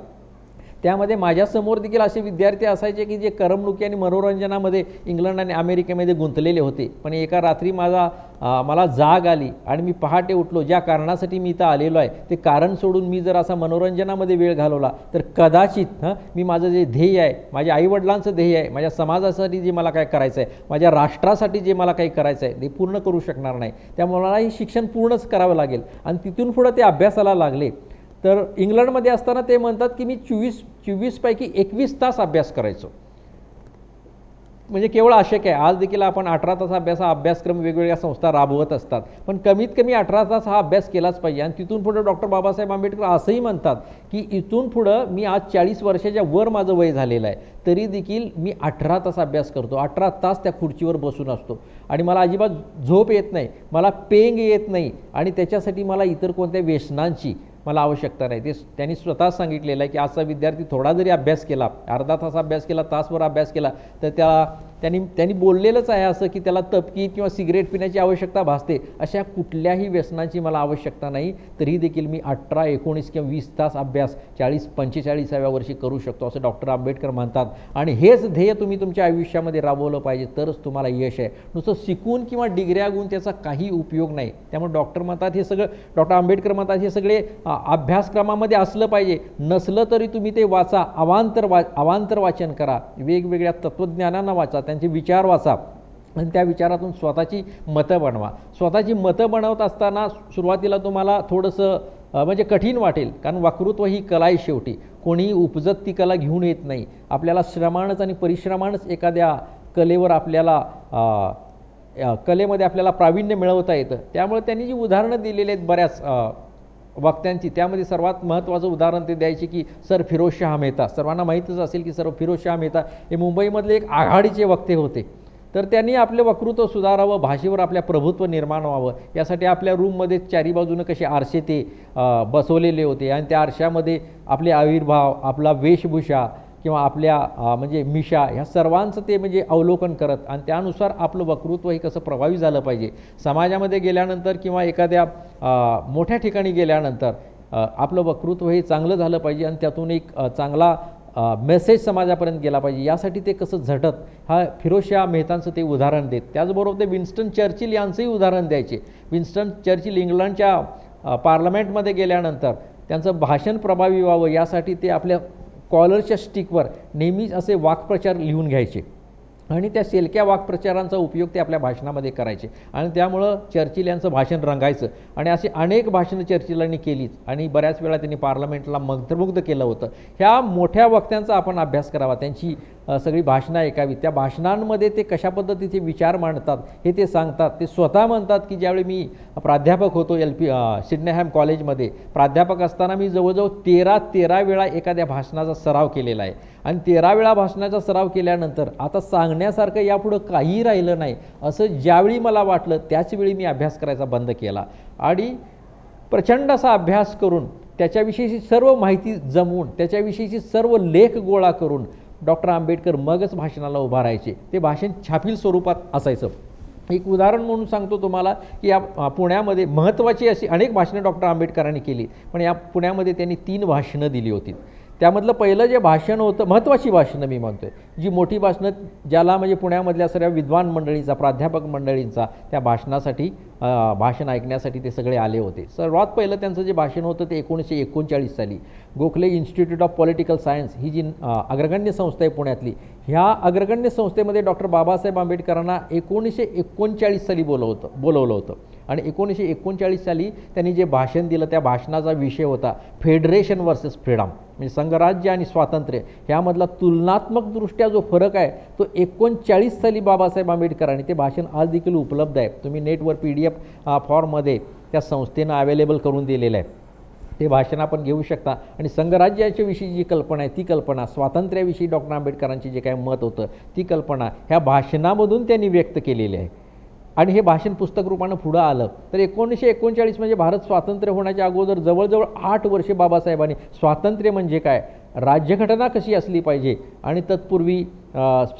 त्यामध्ये माझ्यासमोर देखील असे विद्यार्थी असायचे की जे करमणुकी आणि मनोरंजनामध्ये इंग्लंड आणि अमेरिकेमध्ये गुंतलेले होते. पण एका रात्री मला जाग आली आणि मी पहाटे उठलो. ज्या कारणासाठी मी इथं आलेलो आहे ते कारण सोडून मी जर असा मनोरंजनामध्ये वेळ घालवला तर कदाचित मी माझं जे ध्येय आहे, माझ्या आईवडिलांचं ध्येय आहे, माझ्या समाजासाठी जे मला काय करायचं आहे, माझ्या राष्ट्रासाठी जे मला काही करायचं आहे ते पूर्ण करू शकणार नाही. त्यामुळे मला हे शिक्षण पूर्णच करावं लागेल. आणि तिथून पुढं ते अभ्यासाला लागले. तर इंग्लंडमध्ये असताना ते म्हणतात की मी 24 पैकी 21 तास अभ्यास करायचो. म्हणजे केवळ अशक्य आहे. आज देखील आपण 18 तास अभ्यासक्रम वेगवेगळ्या संस्था राबवत असतात, पण कमीत कमी 18 तास हा अभ्यास केलाच पाहिजे. आणि तिथून पुढं डॉक्टर बाबासाहेब आंबेडकर असंही म्हणतात की इथून पुढं मी आज 40 वर्षाच्या वर माझं वय झालेलं आहे तरी देखील मी 18 तास अभ्यास करतो, 18 तास त्या खुर्चीवर बसून असतो आणि मला अजिबात झोप येत नाही, मला पेंग येत नाही आणि त्याच्यासाठी मला इतर कोणत्या व्यसनांची मला आवश्यकता नाही. ते त्यांनी स्वतः सांगितलेलं आहे की आजचा विद्यार्थी थोडा जरी अभ्यास केला, अर्धा तास अभ्यास केला, तासभर अभ्यास केला तर त्यांनी बोललेलंच आहे असं की त्याला तपकी किंवा सिगरेट पिण्याची आवश्यकता भासते. अशा कुठल्याही व्यसनाची मला आवश्यकता नाही, तरी देखील मी 18, 19 किंवा 20 तास अभ्यास 40-45व्या वर्षी करू शकतो असं डॉक्टर आंबेडकर म्हणतात. आणि हेच ध्येय तुम्ही तुमच्या आयुष्यामध्ये राबवलं पाहिजे तरच तुम्हाला यश आहे. नुसतं शिकून किंवा डिग्र्या घेऊन त्याचा काही उपयोग नाही. त्यामुळे डॉक्टर आंबेडकर म्हणतात हे सगळे अभ्यासक्रमामध्ये असलं पाहिजे. नसलं तरी तुम्ही ते वाचा, अवांतर वाचन करा, वेगवेगळ्या तत्त्वज्ञानांना वाचा, त्यांचे विचार वाचा आणि त्या विचारातून स्वतःची मतं बनवा. स्वतःची मतं बनवत असताना सुरुवातीला तुम्हाला थोडंसं म्हणजे कठीण वाटेल कारण वक्तृत्व ही कला आहे. शेवटी कोणीही उपजत ती कला घेऊन येत नाही. आपल्याला श्रमानच आणि परिश्रमानच एखाद्या कलेवर कलेमध्ये आपल्याला प्रावीण्य मिळवता येतं. त्यामुळे त्यांनी जी उदाहरणं दिलेली आहेत बऱ्याच वक्त्यांची, त्यामध्ये सर्वात महत्त्वाचं उदाहरण ते द्यायचे की सर फिरोजशाह मेहता. सर्वांना माहीतच असेल की सर फिरोजशाह मेहता हे मुंबईमधले एक आघाडीचे वक्ते होते. तर त्यांनी आपले वक्तृत्व सुधारावं, भाषेवर आपल्या प्रभुत्व निर्माण व्हावं यासाठी आपल्या रूममध्ये चारी बाजूनं कसे आरसे ते बसवलेले होते आणि त्या आरशामध्ये आपले आविर्भाव, आपला वेशभूषा किंवा आपल्या म्हणजे मिशा ह्या सर्वांचं ते म्हणजे अवलोकन करत आणि त्यानुसार आपलं वक्तृत्व हे कसं प्रभावी झालं पाहिजे. समाजामध्ये गेल्यानंतर किंवा एखाद्या मोठ्या ठिकाणी गेल्यानंतर आपलं वक्तृत्व हे चांगलं झालं पाहिजे आणि त्यातून एक चांगला मेसेज समाजापर्यंत गेला पाहिजे, यासाठी ते कसं झटत, हा फिरोजशाह मेहतांचं ते उदाहरण देत. त्याचबरोबर ते विन्स्टन चर्चिल यांचंही उदाहरण द्यायचे. विन्स्टन चर्चिल इंग्लंडच्या पार्लमेंटमध्ये गेल्यानंतर त्यांचं भाषण प्रभावी व्हावं यासाठी ते आपल्या कॉलरच्या स्टिकवर नेहमीच असे वाक्प्रचार लिहून घ्यायचे आणि त्या सेलक्या वाक्प्रचारांचा उपयोग ते आपल्या भाषणामध्ये करायचे आणि त्यामुळं चर्चिल यांचं भाषण रंगायचं. आणि अशी अनेक भाषणं चर्चिलांनी केलीच आणि बऱ्याच वेळा त्यांनी पार्लमेंटला मंत्रमुग्ध केलं होतं. ह्या मोठ्या वक्त्यांचा आपण अभ्यास करावा, त्यांची सगळी भाषणं ऐकावी. त्या भाषणांमध्ये ते कशा पद्धतीचे विचार मांडतात हे ते सांगतात. ते स्वतः म्हणतात की ज्यावेळी मी प्राध्यापक होतो सिडनेहॅम कॉलेजमध्ये प्राध्यापक असताना मी जवळजवळ 13 वेळा एखाद्या भाषणाचा सराव केलेला आहे आणि 13 वेळा भाषणाचा सराव केल्यानंतर आता सांगण्यासारखं यापुढं काहीही राहिलं नाही असं ज्यावेळी मला वाटलं त्याचवेळी मी अभ्यास करायचा बंद केला आणि प्रचंड असा अभ्यास करून त्याच्याविषयीची सर्व माहिती जमवून त्याच्याविषयीची सर्व लेख गोळा करून डॉक्टर आंबेडकर मगच भाषणाला उभा राहायचे. ते भाषण छापील स्वरूपात असायचं. एक उदाहरण म्हणून सांगतो तुम्हाला की या पुण्यामध्ये महत्त्वाची अशी अनेक भाषणं डॉक्टर आंबेडकरांनी केली, पण या पुण्यामध्ये त्यांनी 3 भाषणं दिली होती. त्यामधलं पहिलं जे भाषण होतं, महत्त्वाची भाषणं मी म्हणतो आहे, जी मोठी भाषणं ज्याला म्हणजे पुण्यामधल्या सर्व विद्वान मंडळींचा, प्राध्यापक मंडळींचा त्या भाषणासाठी भाषण ऐकण्यासाठी ते सगळे आले होते. सर्वात पहिलं त्यांचं जे भाषण होतं ते 1939 साली Gokhale institute of political science ही जी अग्रगण्य संस्था आहे पुण्यातली, ह्या अग्रगण्य संस्थेमध्ये डॉक्टर बाबासाहेब आंबेडकरांना 1939 साली बोलवलं होतं आणि 1939 साली त्यांनी जे भाषण दिलं त्या भाषणाचा विषय होता फेडरेशन वर्सेस फ्रीडम, म्हणजे संघराज्य आणि स्वातंत्र्य ह्यामधला तुलनात्मकदृष्ट्या जो फरक आहे तो 39 साली बाबासाहेब आंबेडकरांनी, ते भाषण आज देखील उपलब्ध आहे, तुम्ही नेटवर PDF फॉर्ममध्ये त्या संस्थेनं अवेलेबल करून दिलेलं आहे, ते भाषण आपण घेऊ शकता. आणि संघराज्याच्या विषयी जी कल्पना आहे ती कल्पना, स्वातंत्र्याविषयी डॉक्टर आंबेडकरांची जे काही मत होतं ती कल्पना ह्या भाषणामधून त्यांनी व्यक्त केलेली आहे आणि हे भाषण पुस्तक रूपानं पुढं आलं. तर 1939 म्हणजे भारत स्वातंत्र्य होण्याच्या अगोदर जवळजवळ 8 वर्षे बाबासाहेबांनी स्वातंत्र्य म्हणजे काय, राज्यघटना कशी असली पाहिजे आणि तत्पूर्वी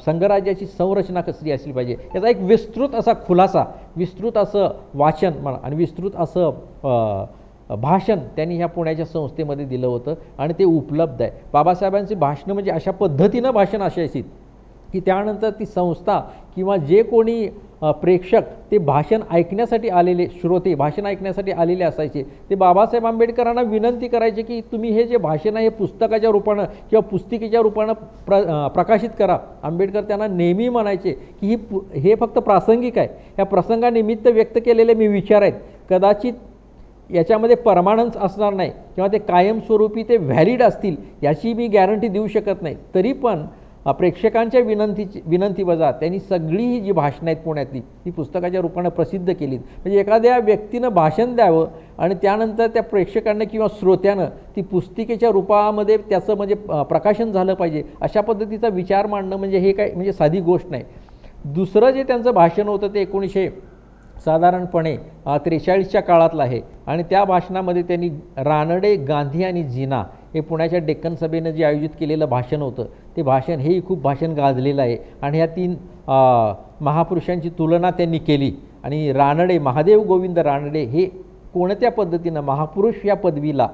संघराज्याची संरचना कशी असली पाहिजे याचा एक विस्तृत असा खुलासा, विस्तृत असं वाचन म्हणा आणि विस्तृत असं भाषण त्यांनी ह्या पुण्याच्या संस्थेमध्ये दिलं होतं आणि ते उपलब्ध आहे. बाबासाहेबांची भाषणं म्हणजे अशा पद्धतीनं भाषण असायची की त्यानंतर ती संस्था किंवा जे कोणी प्रेक्षक ते भाषण ऐकण्यासाठी आलेले, श्रोते भाषण ऐकण्यासाठी आलेले असायचे, ते बाबासाहेब आंबेडकरांना विनंती करायचे की तुम्ही हे जे भाषण आहे हे पुस्तकाच्या रूपानं किंवा पुस्तिकेच्या रूपानं प्रकाशित करा. आंबेडकर त्यांना नेहमी म्हणायचे की हे फक्त प्रासंगिक आहे, ह्या प्रसंगानिमित्त व्यक्त केलेले मी विचार आहेत, कदाचित याच्यामध्ये परमानन्स असणार नाही किंवा ते कायमस्वरूपी ते व्हॅलिड असतील याची मी गॅरंटी देऊ शकत नाही, तरी पण प्रेक्षकांच्या विनंतीवजा त्यांनी सगळी ही जी भाषणं आहेत पुण्यातली ती पुस्तकाच्या रूपानं प्रसिद्ध केलीत. म्हणजे एखाद्या व्यक्तीनं भाषण द्यावं आणि त्यानंतर त्या प्रेक्षकांना किंवा श्रोत्यानं ती पुस्तिकेच्या रूपामध्ये त्याचं म्हणजे प्रकाशन झालं पाहिजे अशा पद्धतीचा विचार मांडणं म्हणजे हे काय म्हणजे साधी गोष्ट नाही. दुसरं जे त्यांचं भाषण होतं ते साधारणपणे 43च्या काळातलं आहे आणि त्या भाषणामध्ये त्यांनी रानडे, गांधी आणि जिना हे पुण्याच्या डेक्कन सभेनं जे आयोजित केलेलं भाषण होतं ते भाषण हेही खूप भाषण गाजलेलं आहे आणि ह्या 3 महापुरुषांची तुलना त्यांनी केली आणि रानडे, महादेव गोविंद रानडे हे कोणत्या पद्धतीनं महापुरुष या पदवीला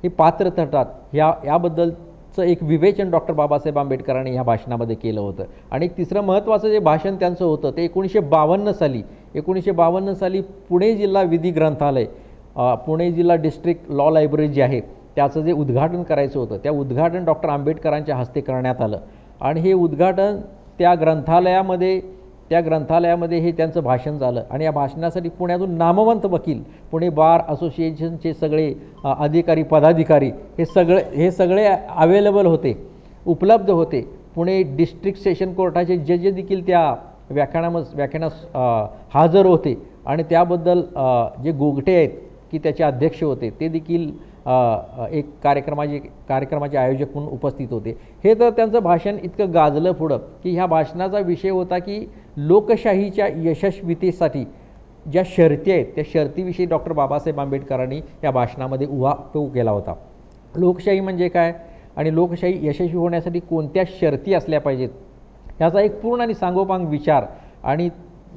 हे पात्र ठरतात याबद्दलचं एक विवेचन डॉक्टर बाबासाहेब आंबेडकरांनी ह्या भाषणामध्ये केलं होतं. आणि एक तिसरं महत्त्वाचं जे भाषण त्यांचं होतं ते 1952 साली पुणे जिल्हा विधी ग्रंथालय, पुणे जिल्हा डिस्ट्रिक्ट लॉ लायब्ररी जी आहे त्याचं जे उद्घाटन करायचं होतं त्या उद्घाटन डॉक्टर आंबेडकरांच्या हस्ते करण्यात आलं आणि हे उद्घाटन त्या ग्रंथालयामध्ये हे त्यांचं भाषण झालं आणि या भाषणासाठी पुण्यातून नामवंत वकील, पुणे बार असोसिएशनचे सगळे अधिकारी पदाधिकारी हे सगळे अवेलेबल होते, उपलब्ध होते. पुणे डिस्ट्रिक्ट सेशन कोर्टाचे जज देखील त्या व्याख्यानास हजर होते आणि त्याबद्दल जे गोगटे आहेत की त्याचे अध्यक्ष होते ते देखील एक कार्यक्रमाचे आयोजक म्हणून उपस्थित होते. हे तर त्यांचं भाषण इतकं गाजलं पुढं की ह्या भाषणाचा विषय होता की लोकशाहीच्या यशस्वीतेसाठी ज्या शर्ती आहेत त्या शर्तीविषयी डॉक्टर बाबासाहेब आंबेडकरांनी या भाषणामध्ये उहापोह केला होता. लोकशाही म्हणजे काय आणि लोकशाही यशस्वी होण्यासाठी कोणत्या शर्ती असल्या पाहिजेत ह्याचा एक पूर्ण आणि सांगोपांग विचार आणि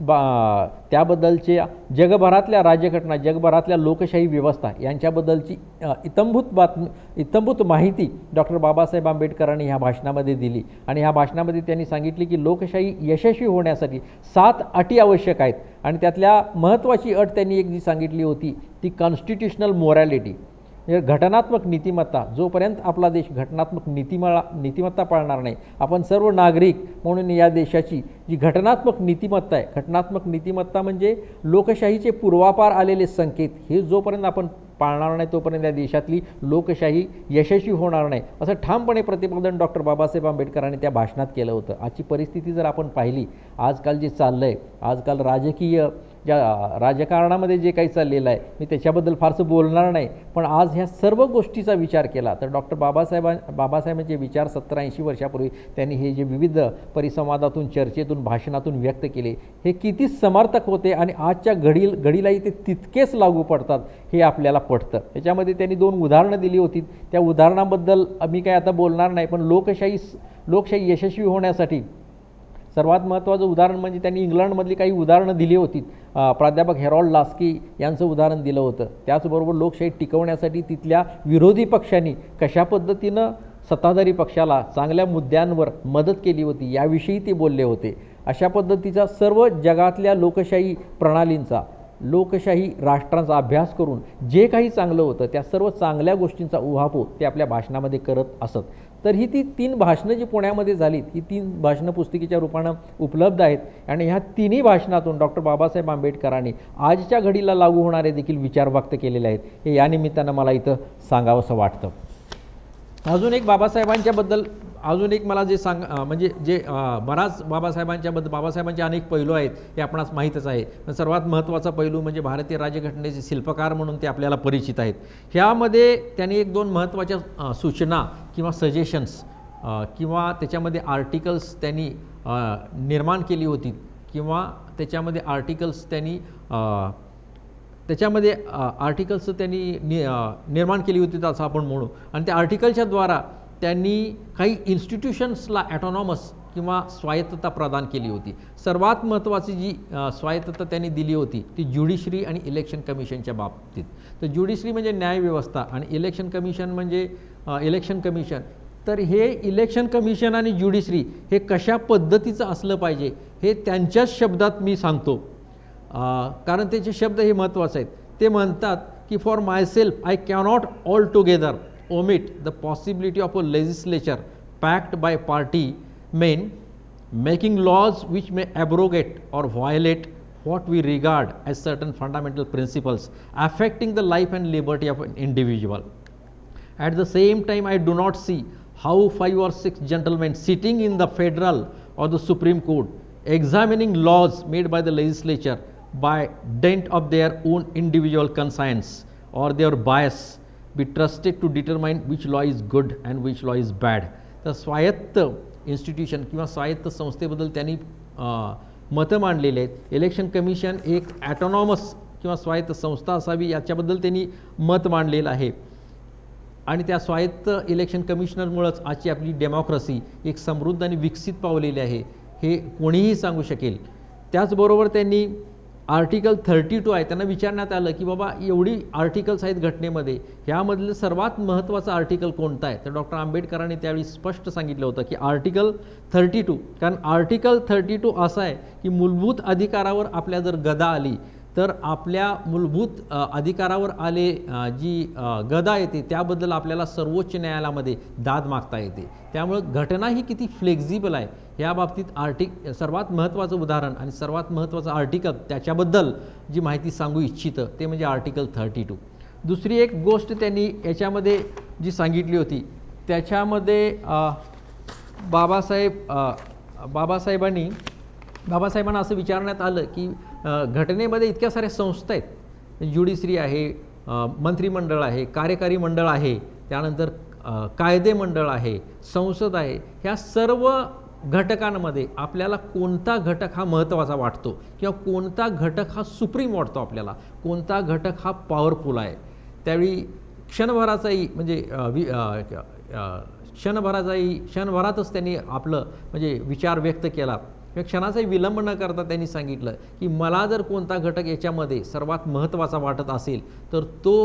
त्याबद्दलचे जगभरातल्या राज्यघटना, जगभरातल्या लोकशाही व्यवस्था यांच्याबद्दलची इत्थंभूत माहिती डॉक्टर बाबासाहेब आंबेडकरांनी ह्या भाषणामध्ये दिली. आणि ह्या भाषणामध्ये त्यांनी सांगितले की लोकशाही यशस्वी होण्यासाठी 7 अटी आवश्यक आहेत. आणि त्यातल्या महत्त्वाची अट त्यांनी एक जी सांगितली होती ती कॉन्स्टिट्युशनल मोरॅलिटी, घटनात्मक नीतिमत्ता. जोपर्यंत आपला देश घटनात्मक नीतिमत्ता पाळणार नाही, आपण सर्व नागरिक म्हणून या देशाची जी घटनात्मक नीतिमत्ता आहे, घटनात्मक नीतिमत्ता म्हणजे लोकशाहीचे पूर्वापार आलेले संकेत, हे जोपर्यंत आपण पाळणार नाही तोपर्यंत या देशातली लोकशाही यशस्वी होणार नाही, असं ठामपणे प्रतिपादन डॉक्टर बाबासाहेब आंबेडकरांनी त्या भाषणात केलं होतं. आजची परिस्थिती जर आपण पाहिली, आजकाल जे चाललं आहे, आजकाल राजकारणामध्ये जे काही चाललेलं आहे, मी त्याच्याबद्दल फारसं बोलणार नाही, पण आज ह्या सर्व गोष्टीचा विचार केला तर डॉक्टर बाबासाहेबांचे विचार 70-80 वर्षापूर्वी त्यांनी हे जे विविध परिसंवादातून, चर्चेतून, भाषणातून व्यक्त केले, हे किती समर्थक होते आणि आजच्या घडीलाही ते तितकेच लागू पडतात हे आपल्याला पडतं. त्याच्यामध्ये त्यांनी 2 उदाहरणं दिली होती. त्या उदाहरणाबद्दल मी काय आता बोलणार नाही, पण लोकशाही यशस्वी होण्यासाठी सर्वात महत्त्वाचं उदाहरण म्हणजे त्यांनी इंग्लंडमधली काही उदाहरणं दिली होती. प्राध्यापक हेरॉल्ड लास्की यांचं उदाहरण दिलं होतं. त्याचबरोबर लोकशाही टिकवण्यासाठी तिथल्या विरोधी पक्षांनी कशा पद्धतीनं सत्ताधारी पक्षाला चांगल्या मुद्द्यांवर मदत केली होती याविषयी ते बोलले होते. अशा पद्धतीचा सर्व जगातल्या लोकशाही प्रणालींचा, लोकशाही राष्ट्रांचा अभ्यास करून जे काही चांगलं होतं त्या सर्व चांगल्या गोष्टींचा उहापोह ते आपल्या भाषणामध्ये करत असत. तर ही ती 3 भाषणं जी पुण्यामध्ये झालीत, ही 3 भाषणं पुस्तिकेच्या रूपानं उपलब्ध आहेत. आणि ह्या 3ही भाषणातून डॉक्टर बाबासाहेब आंबेडकरांनी आजच्या घडीला लागू होणारे देखील विचार व्यक्त केलेले आहेत. हे या निमित्तानं मला इथं सांगावंसं वाटतं. अजून एक बाबासाहेबांच्याबद्दल अजून एक मला जे म्हणजे जे बराच बाबासाहेबांचे अनेक पैलू आहेत हे आपणास माहीतच आहे. पण सर्वात महत्त्वाचा पैलू म्हणजे भारतीय राज्यघटनेचे शिल्पकार म्हणून ते आपल्याला परिचित आहेत. ह्यामध्ये त्यांनी 1-2 महत्त्वाच्या सूचना किंवा सजेशन्स किंवा त्याच्यामध्ये आर्टिकल्स त्यांनी निर्माण केली होती किंवा त्याच्यामध्ये आर्टिकल्स त्यांनी निर्माण केली होती असं आपण म्हणू. आणि त्या आर्टिकलच्या द्वारा त्यांनी काही इन्स्टिट्यूशन्सला ॲटॉनॉमस किंवा स्वायत्तता प्रदान केली होती. सर्वात महत्त्वाची जी स्वायत्तता त्यांनी दिली होती ती ज्युडिशरी आणि इलेक्शन कमिशनच्या बाबतीत. तर ज्युडिशरी म्हणजे न्यायव्यवस्था आणि इलेक्शन कमिशन म्हणजे इलेक्शन कमिशन. तर हे इलेक्शन कमिशन आणि ज्युडिशरी हे कशा पद्धतीचं असलं पाहिजे हे त्यांच्याच शब्दात मी सांगतो, कारण त्याचे शब्द हे महत्त्वाचे आहेत. ते म्हणतात की for myself I cannot all together omit the possibility of a legislature packed by party men making laws which may abrogate or violate what we regard as certain fundamental principles affecting the life and liberty of an individual. At the same time, I do not see how 5 or 6 gentlemen sitting in the federal or the Supreme Court examining laws made by the legislature by dint of their own individual conscience or their bias be trusted to determine which law is good and which law is bad. तर स्वायत्त institution किंवा स्वायत्त संस्थेबद्दल त्यांनी मतं मांडलेली आहेत. Election commission एक ॲटॉनॉमस किंवा स्वायत्त संस्था असावी याच्याबद्दल त्यांनी मत मांडलेलं आहे. आणि त्या स्वायत्त इलेक्शन कमिशनरमुळंच आजची आपली डेमोक्रेसी एक समृद्ध आणि विकसित पावलेली आहे हे कोणीही सांगू शकेल. त्याचबरोबर त्यांनी आर्टिकल 32 आहे, त्यांना विचारण्यात आलं की बाबा एवढी आर्टिकल्स आहेत घटनेमध्ये, ह्यामधलं सर्वात महत्त्वाचं आर्टिकल कोणतं आहे. तर डॉक्टर आंबेडकरांनी त्यावेळी स्पष्ट सांगितलं होतं की आर्टिकल 32. कारण आर्टिकल 32 असं आहे की मूलभूत अधिकारावर आपल्या जर गदा आली तर आपल्या मूलभूत अधिकारावर जी गदा येते त्याबद्दल आपल्याला सर्वोच्च न्यायालयामध्ये दाद मागता येते. त्यामुळं घटना ही किती फ्लेक्झिबल आहे या बाबतीत सर्वात महत्त्वाचं उदाहरण आणि सर्वात महत्त्वाचं आर्टिकल त्याच्याबद्दल जी माहिती सांगू इच्छितं ते म्हणजे आर्टिकल 32. दुसरी एक गोष्ट त्यांनी याच्यामध्ये जी सांगितली होती त्याच्यामध्ये बाबासाहेबांना असं विचारण्यात आलं की घटनेमध्ये इतक्या साऱ्या संस्था आहेत, ज्युडिशरी आहे, मंत्रिमंडळ आहे, कार्यकारी मंडळ आहे, त्यानंतर कायदे मंडळ आहे, संसद आहे, ह्या सर्व घटकांमध्ये आपल्याला कोणता घटक हा महत्त्वाचा वाटतो किंवा कोणता घटक हा सुप्रीम वाटतो, आपल्याला कोणता घटक हा पॉवरफुल आहे. त्यावेळी क्षणभराचाही म्हणजे क्षणभरातच त्यांनी आपलं म्हणजे विचार व्यक्त केला. किंवा क्षणाचाही विलंब न करता त्यांनी सांगितलं की मला जर कोणता घटक याच्यामध्ये सर्वात महत्त्वाचा वाटत असेल तर तो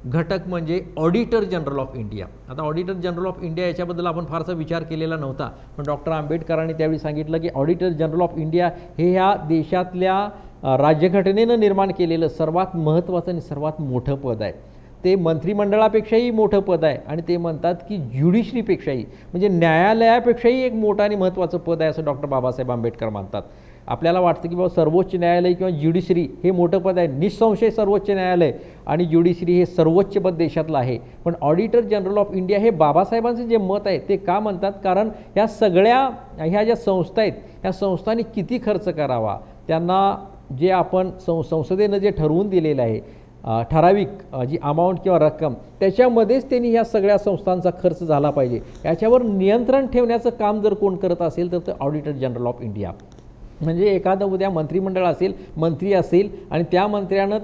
घटक म्हणजे ऑडिटर जनरल ऑफ इंडिया. आता ऑडिटर जनरल ऑफ इंडिया याच्याबद्दल आपण फारसा विचार केलेला नव्हता, पण डॉक्टर आंबेडकरांनी त्यावेळी सांगितलं की ऑडिटर जनरल ऑफ इंडिया हे ह्या देशातल्या राज्यघटनेनं निर्माण केलेलं सर्वात महत्त्वाचं आणि सर्वात मोठं पद आहे. ते मंत्रिमंडळापेक्षाही मोठं पद आहे आणि ते म्हणतात की ज्युडिशरीपेक्षाही म्हणजे न्यायालयापेक्षाही एक मोठं आणि महत्त्वाचं पद आहे असं डॉक्टर बाबासाहेब आंबेडकर मानतात. आपल्याला वाटतं की बाबा सर्वोच्च न्यायालय किंवा ज्युडिशरी हे मोठं पद आहे, निःसंशय सर्वोच्च न्यायालय आणि ज्युडिशरी हे सर्वोच्च पद देशातलं आहे. पण ऑडिटर जनरल ऑफ इंडिया हे बाबासाहेबांचं जे मत आहे ते का म्हणतात, कारण ह्या सगळ्या ह्या ज्या संस्था आहेत ह्या संस्थांनी किती खर्च करावा, त्यांना जे आपण संसदेनं जे ठरवून दिलेलं आहे ठराविक जी अमाऊंट किंवा रक्कम त्याच्यामध्येच त्यांनी ह्या सगळ्या संस्थांचा खर्च झाला पाहिजे, याच्यावर नियंत्रण ठेवण्याचं काम जर कोण करत असेल तर ते ऑडिटर जनरल ऑफ इंडिया. म्हणजे एखादं उद्या मंत्रिमंडळ असेल, मंत्री असेल आणि त्या मंत्र्यानं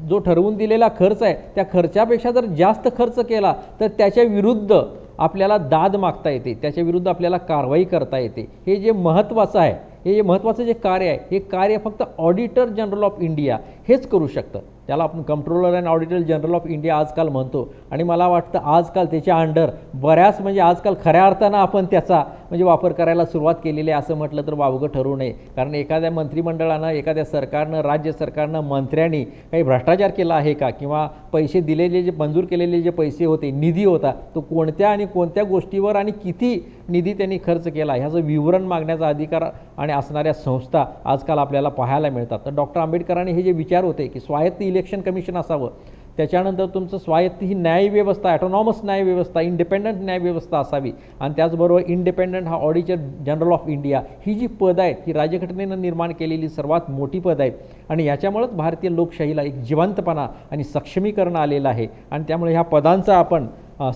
जो ठरवून दिलेला खर्च आहे त्या खर्चापेक्षा जर जास्त खर्च केला तर त्याच्या विरुद्ध आपल्याला दाद मागता येते, त्याच्या विरुद्ध आपल्याला कारवाई करता येते. हे जे महत्त्वाचं आहे, हे जे महत्त्वाचं जे कार्य आहे हे कार्य फक्त ऑडिटर जनरल ऑफ इंडिया हेच करू शकतं. त्याला आपण controller and auditor general of India आजकाल म्हणतो आणि मला वाटतं आजकाल त्याच्या अंडर बऱ्याच म्हणजे आजकाल खऱ्या अर्थानं आपण त्याचा म्हणजे वापर करायला सुरुवात केलेली आहे असं म्हटलं तर वावगं ठरू नये. कारण एखाद्या मंत्रिमंडळानं, एखाद्या सरकारनं, राज्य सरकारनं, मंत्र्यांनी काही भ्रष्टाचार केला आहे का, किंवा पैसे दिलेले जे मंजूर केलेले जे पैसे होते, निधी होता, तो कोणत्या आणि कोणत्या गोष्टीवर आणि किती निधी त्यांनी खर्च केला ह्याचं विवरण मागण्याचा अधिकार आणि असणाऱ्या संस्था आजकाल आपल्याला पाहायला मिळतात. तर डॉक्टर आंबेडकरांनी हे जे विचार होते की स्वायत्त इलेक्शन कमिशन असावं, त्याच्यानंतर तुमचं स्वायत्त ही न्यायव्यवस्था, ॲटोनॉमस न्यायव्यवस्था, इंडिपेंडंट न्यायव्यवस्था असावी आणि त्याचबरोबर इंडिपेंडंट हा ऑडिटर जनरल ऑफ इंडिया ही जी पदं आहेत ही राज्यघटनेनं निर्माण केलेली सर्वात मोठी पद आहेत आणि याच्यामुळेच भारतीय लोकशाहीला एक जिवंतपणा आणि सक्षमीकरण आलेलं आहे आणि त्यामुळे ह्या पदांचं आपण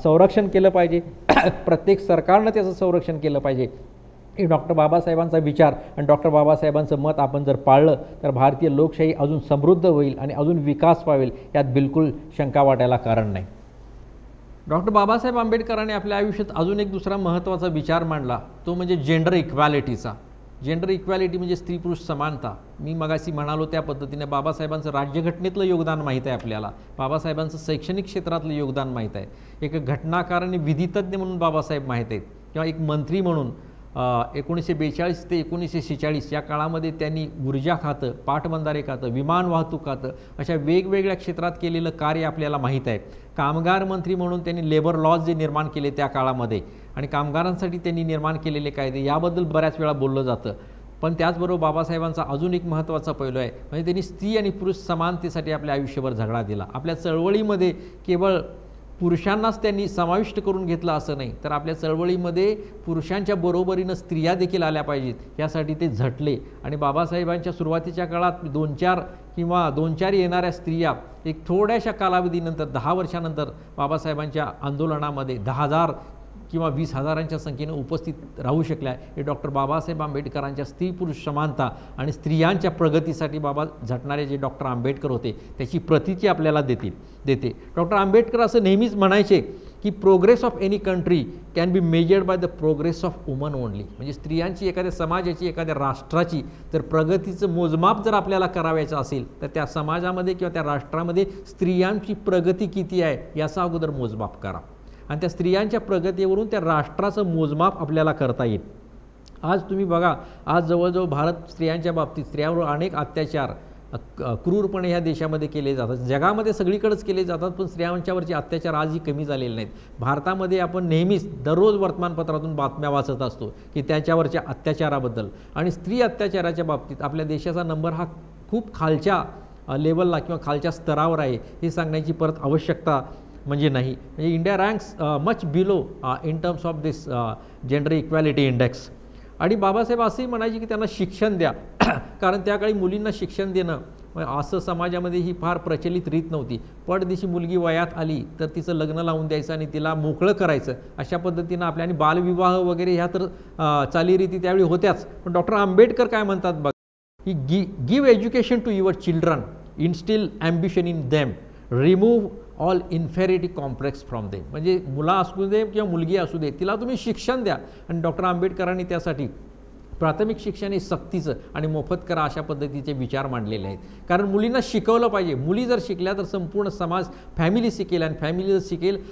संरक्षण केलं पाहिजे. प्रत्येक सरकारनं त्याचं संरक्षण केलं पाहिजे. हे डॉक्टर बाबासाहेबांचा विचार आणि डॉक्टर बाबासाहेबांचं मत आपण जर पाळलं तर भारतीय लोकशाही अजून समृद्ध होईल आणि अजून विकास पावेल, यात बिलकुल शंका वाटायला कारण नाही. डॉक्टर बाबासाहेब आंबेडकरांनी आपल्या आयुष्यात अजून एक दुसरा महत्त्वाचा विचार मांडला, तो म्हणजे जेंडर इक्वॅलिटीचा. जेंडर इक्वॅलिटी म्हणजे स्त्री पुरुष समानता. मी मगाशी म्हणालो त्या पद्धतीने बाबासाहेबांचं राज्यघटनेतलं योगदान माहीत आहे आपल्याला, बाबासाहेबांचं शैक्षणिक क्षेत्रातलं योगदान माहीत आहे, एक घटनाकार आणि विधितज्ञ म्हणून बाबासाहेब माहीत आहेत, किंवा एक मंत्री म्हणून 1942 ते 1946 या काळामध्ये त्यांनी ऊर्जा खातं, पाटबंधारे खातं, विमान वाहतूक खातं अशा वेगवेगळ्या क्षेत्रात केलेलं कार्य आपल्याला माहीत आहे. कामगार मंत्री म्हणून त्यांनी लेबर लॉज जे निर्माण केले त्या काळामध्ये आणि कामगारांसाठी त्यांनी निर्माण केलेले कायदे याबद्दल बऱ्याच वेळा बोललं जातं. पण त्याचबरोबर बाबासाहेबांचा अजून एक महत्त्वाचा पैलू आहे, म्हणजे त्यांनी स्त्री आणि पुरुष समानतेसाठी आपल्या आयुष्यभर झगडा दिला. आपल्या चळवळीमध्ये केवळ पुरुषांनाच त्यांनी समाविष्ट करून घेतलं असं नाही, तर आपल्या चळवळीमध्ये पुरुषांच्या बरोबरीनं स्त्रिया देखील आल्या पाहिजेत यासाठी ते झटले. आणि बाबासाहेबांच्या सुरुवातीच्या काळात 2-4 येणाऱ्या स्त्रिया एक थोड्याशा कालावधीनंतर 10 वर्षानंतर बाबासाहेबांच्या आंदोलनामध्ये 10,000 किंवा 20,000च्या संख्येनं उपस्थित राहू शकल्या. हे डॉक्टर बाबासाहेब आंबेडकरांच्या स्त्री पुरुष समानता आणि स्त्रियांच्या प्रगतीसाठी बाबा झटणारे जे डॉक्टर आंबेडकर होते त्याची प्रतीची आपल्याला देते. डॉक्टर आंबेडकर असं नेहमीच म्हणायचे की progress of any country can be measured by the progress of woman only. म्हणजे स्त्रियांची, एखाद्या समाजाची, एखाद्या राष्ट्राची जर प्रगतीचं मोजमाप जर आपल्याला करावायचं असेल तर त्या समाजामध्ये किंवा त्या राष्ट्रामध्ये स्त्रियांची प्रगती किती आहे याचा अगोदर मोजमाप करा आणि त्या स्त्रियांच्या प्रगतीवरून त्या राष्ट्राचं मोजमाप आपल्याला करता येईल. आज तुम्ही बघा, आज जवळजवळ भारत स्त्रियांच्या बाबतीत स्त्रियांवर अनेक अत्याचार क्रूरपणे ह्या देशामध्ये केले जातात, जगामध्ये सगळीकडेच केले जातात, पण स्त्रियांच्यावरचे अत्याचार आजही कमी झालेले नाहीत. भारतामध्ये आपण नेहमीच दररोज वर्तमानपत्रातून बातम्या वाचत असतो की त्याच्यावरच्या अत्याचाराबद्दल. आणि स्त्री अत्याचाराच्या बाबतीत आपल्या देशाचा नंबर हा खूप खालच्या लेवलला किंवा खालच्या स्तरावर आहे हे सांगण्याची परत आवश्यकता म्हणजे नाही. म्हणजे India ranks much below in terms of this gender equality index. आणि बाबासाहेब असंही म्हणायचे की त्यांना शिक्षण द्या, कारण त्या काळी मुलींना शिक्षण देणं असं समाजामध्ये ही फार प्रचलित रीत नव्हती. पडदिशी मुलगी वयात आली तर तिचं लग्न लावून द्यायचं आणि तिला मोकळं करायचं अशा पद्धतीनं आपल्या, आणि बालविवाह वगैरे ह्या तर चालीरीती त्यावेळी होत्याच. पण डॉक्टर आंबेडकर काय म्हणतात बघा, he give education to your children, instil ambition in them, remove all inferiority complex from them. म्हणजे मुला असू दे किंवा मुलगी असू दे, तिला तुम्ही शिक्षण द्या. आणि डॉक्टर आंबेडकरांनी त्यासाठी प्राथमिक शिक्षण हे सक्तीचं आणि मोफत करा अशा पद्धतीचे विचार मांडलेले आहेत. कारण मुलींना शिकवलं पाहिजे. मुली जर शिकल्या तर संपूर्ण समाज, फॅमिली शिकेल, आणि फॅमिली जर शिकेल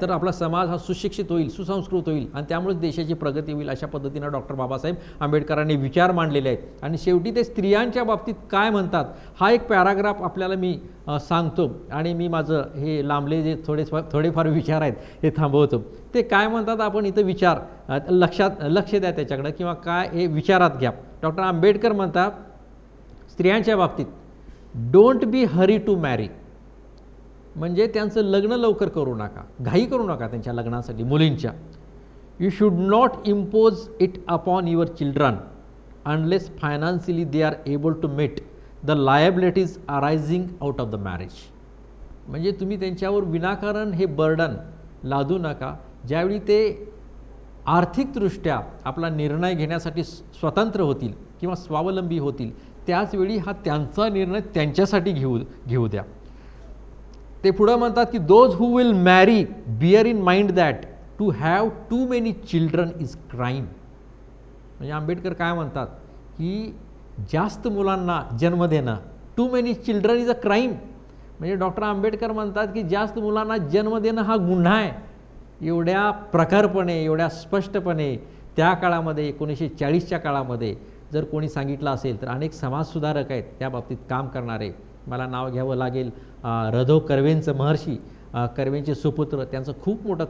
तर आपला समाज हा सुशिक्षित होईल, सुसंस्कृत होईल, आणि त्यामुळे देशाची प्रगती होईल. अशा पद्धतीनं डॉक्टर बाबासाहेब आंबेडकरांनी विचार मांडलेले आहेत. आणि शेवटी ते स्त्रियांच्या बाबतीत काय म्हणतात हा एक पॅराग्राफ आपल्याला मी सांगतो, आणि मी माझं हे लांबले जे थोडेफार विचार आहेत हे थांबवतो. ते काय म्हणतात आपण इथं विचार लक्ष द्या त्याच्याकडं, किंवा काय हे विचारात घ्या. डॉक्टर आंबेडकर म्हणतात स्त्रियांच्या बाबतीत, don't be hurry to marry, म्हणजे त्यांचं लग्न लवकर करू नका, घाई करू नका त्यांच्या लग्नासाठी मुलींच्या. You should not impose it upon your children unless financially they are able to meet the liabilities arising out of the marriage. म्हणजे तुम्ही त्यांच्यावर विनाकारण हे बर्डन लादू नका. ज्यावेळी ते आर्थिकदृष्ट्या आपला निर्णय घेण्यासाठी स्वतंत्र होतील किंवा स्वावलंबी होतील, त्याचवेळी हा त्यांचा निर्णय त्यांच्यासाठी घेऊ द्या. ते पुढं म्हणतात की those who will marry bear in mind that to have too many children is crime. म्हणजे आंबेडकर काय म्हणतात की जास्त मुलांना जन्म देणं, too many children is a crime. म्हणजे डॉक्टर आंबेडकर म्हणतात की जास्त मुलांना जन्म देणं हा गुन्हा आहे. एवढ्या प्रखरपणे, एवढ्या स्पष्टपणे त्या काळामध्ये 1940च्या काळामध्ये जर कोणी सांगितलं असेल तर अनेक समाजसुधारक आहेत त्या बाबतीत काम करणारे. मला नाव घ्यावं लागेल रधो कर्वेंचं, महर्षी कर्वेंचे सुपुत्र, त्यांचं खूप मोठं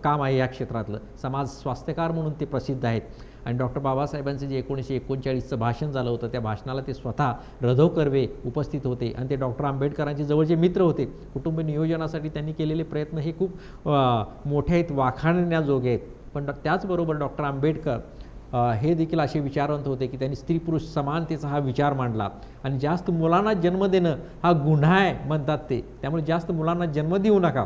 काम आहे या क्षेत्रातलं. समाज स्वास्थ्यकार म्हणून ते प्रसिद्ध आहेत. आणि डॉक्टर बाबासाहेबांचं जे 1939चं भाषण झालं होतं त्या भाषणाला ते स्वतः रधो कर्वे उपस्थित होते, आणि ते डॉक्टर आंबेडकरांचे जवळचे मित्र होते. कुटुंब नियोजनासाठी त्यांनी केलेले प्रयत्न हे खूप मोठे आहेत, वाखाणण्याजोगे आहेत. पण त्याचबरोबर डॉक्टर आंबेडकर हे देखील असे विचारवंत होते की त्यांनी स्त्री पुरुष समानतेचा हा विचार मांडला. आणि जास्त मुलांना जन्म देणं हा गुन्हा आहे म्हणतात ते. त्यामुळे जास्त मुलांना जन्म देऊ नका,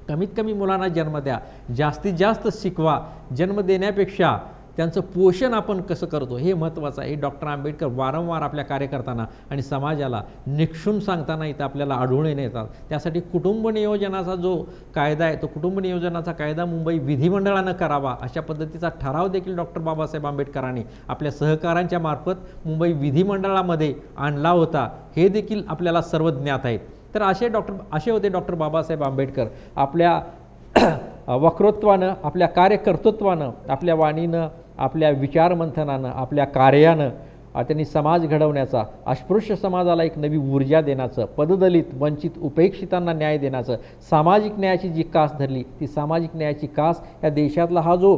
कमीत कमी मुलांना जन्म द्या, जास्तीत जास्त शिकवा. जन्म देण्यापेक्षा त्यांचं पोषण आपण कसं करतो हे महत्त्वाचं आहे. हे डॉक्टर आंबेडकर वारंवार आपल्या कार्यकर्त्यांना आणि समाजाला निक्षून सांगताना इथं आपल्याला आढळून येतात. त्यासाठी कुटुंब नियोजनाचा जो कायदा आहे तो कुटुंब नियोजनाचा कायदा मुंबई विधिमंडळानं करावा अशा पद्धतीचा ठराव देखील डॉक्टर बाबासाहेब आंबेडकरांनी आपल्या सहकाऱ्यांच्या मार्फत मुंबई विधिमंडळामध्ये आणला होता. हे देखील आपल्याला सर्व ज्ञात आहेत. तर असे होते डॉक्टर बाबासाहेब आंबेडकर. आपल्या वक्तृत्वानं, आपल्या कार्यकर्तृत्वानं, आपल्या वाणीनं, आपल्या विचारमंथनानं, आपल्या कार्यानं त्यांनी समाज घडवण्याचा, अस्पृश्य समाजाला एक नवी ऊर्जा देण्याचं, पददलित, वंचित, उपेक्षितांना न्याय देण्याचं, सामाजिक न्यायाची जी कास धरली ती सामाजिक न्यायाची कास या देशातला हा जो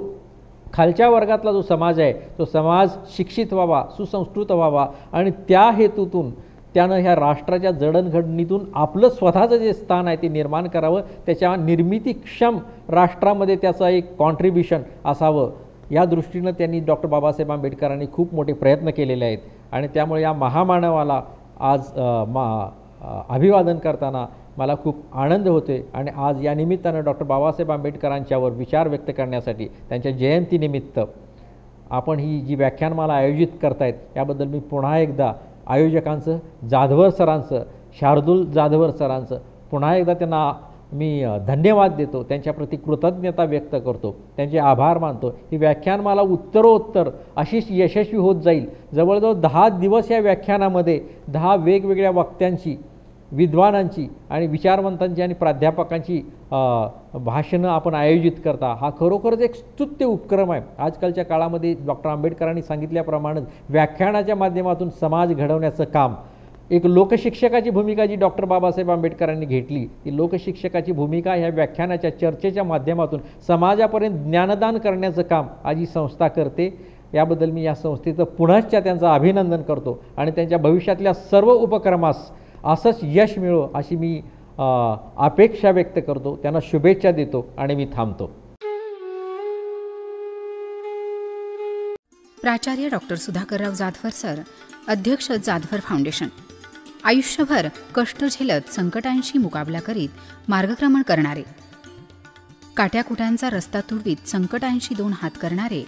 खालच्या वर्गातला जो समाज आहे तो समाज शिक्षित व्हावा, सुसंस्कृत व्हावा, आणि त्या हेतूतून त्यानं ह्या राष्ट्राच्या जडणघडणीतून आपलं स्वतःचं जे स्थान आहे ते निर्माण करावं. त्याच्या निर्मितीक्षम राष्ट्रामध्ये त्याचं एक कॉन्ट्रीब्युशन असावं या दृष्टीनं त्यांनी डॉक्टर बाबासाहेब आंबेडकरांनी खूप मोठे प्रयत्न केलेले आहेत. आणि त्यामुळे या महामानवाला आज अभिवादन करताना मला खूप आनंद होते. आणि आज या निमित्तानं डॉक्टर बाबासाहेब आंबेडकरांच्यावर विचार व्यक्त करण्यासाठी त्यांच्या जयंतीनिमित्त आपण ही जी व्याख्यानमाला आयोजित करतायत याबद्दल मी पुन्हा एकदा आयोजकांचं, जाधवर सरांचं, शार्दूल जाधवर सरांचं पुन्हा एकदा त्यांना मी धन्यवाद देतो, त्यांच्याप्रती कृतज्ञता व्यक्त करतो, त्यांचे आभार मानतो. ही व्याख्यानमाला उत्तरोत्तर अशीच यशस्वी होत जाईल. जवळजवळ 10 दिवस या व्याख्यानामध्ये 10 वेगवेगळ्या वक्त्यांची, विद्वानांची आणि विचारवंतांची आणि प्राध्यापकांची भाषणं आपण आयोजित करता. हा खरोखरच एक स्तुत्य उपक्रम आहे. आजकालच्या काळामध्ये डॉक्टर आंबेडकरांनी सांगितल्याप्रमाणे व्याख्यानाच्या माध्यमातून समाज घडवण्याचं काम, एक लोकशिक्षकाची भूमिका जी डॉक्टर बाबासाहेब आंबेडकरांनी घेतली, ती लोकशिक्षकाची भूमिका ह्या व्याख्यानाच्या चर्चेच्या माध्यमातून समाजापर्यंत ज्ञानदान करण्याचं काम आज ही संस्था करते. याबद्दल मी या संस्थेचं पुनश्च त्यांचं अभिनंदन करतो आणि त्यांच्या भविष्यातल्या सर्व उपक्रमास असंच यश मिळो अशी मी अपेक्षा व्यक्त करतो. त्यांना शुभेच्छा देतो आणि मी थांबतो. प्राचार्य डॉक्टर सुधाकरराव जाधवर सर, अध्यक्ष जाधवर फाउंडेशन. आयुष्यभर कष्ट झेलत संकटांशी मुकाबला करीत मार्गक्रमण करणारे, काट्याकुट्यांचा रस्ता तुडवीत संकटांशी 2 हात करणारे,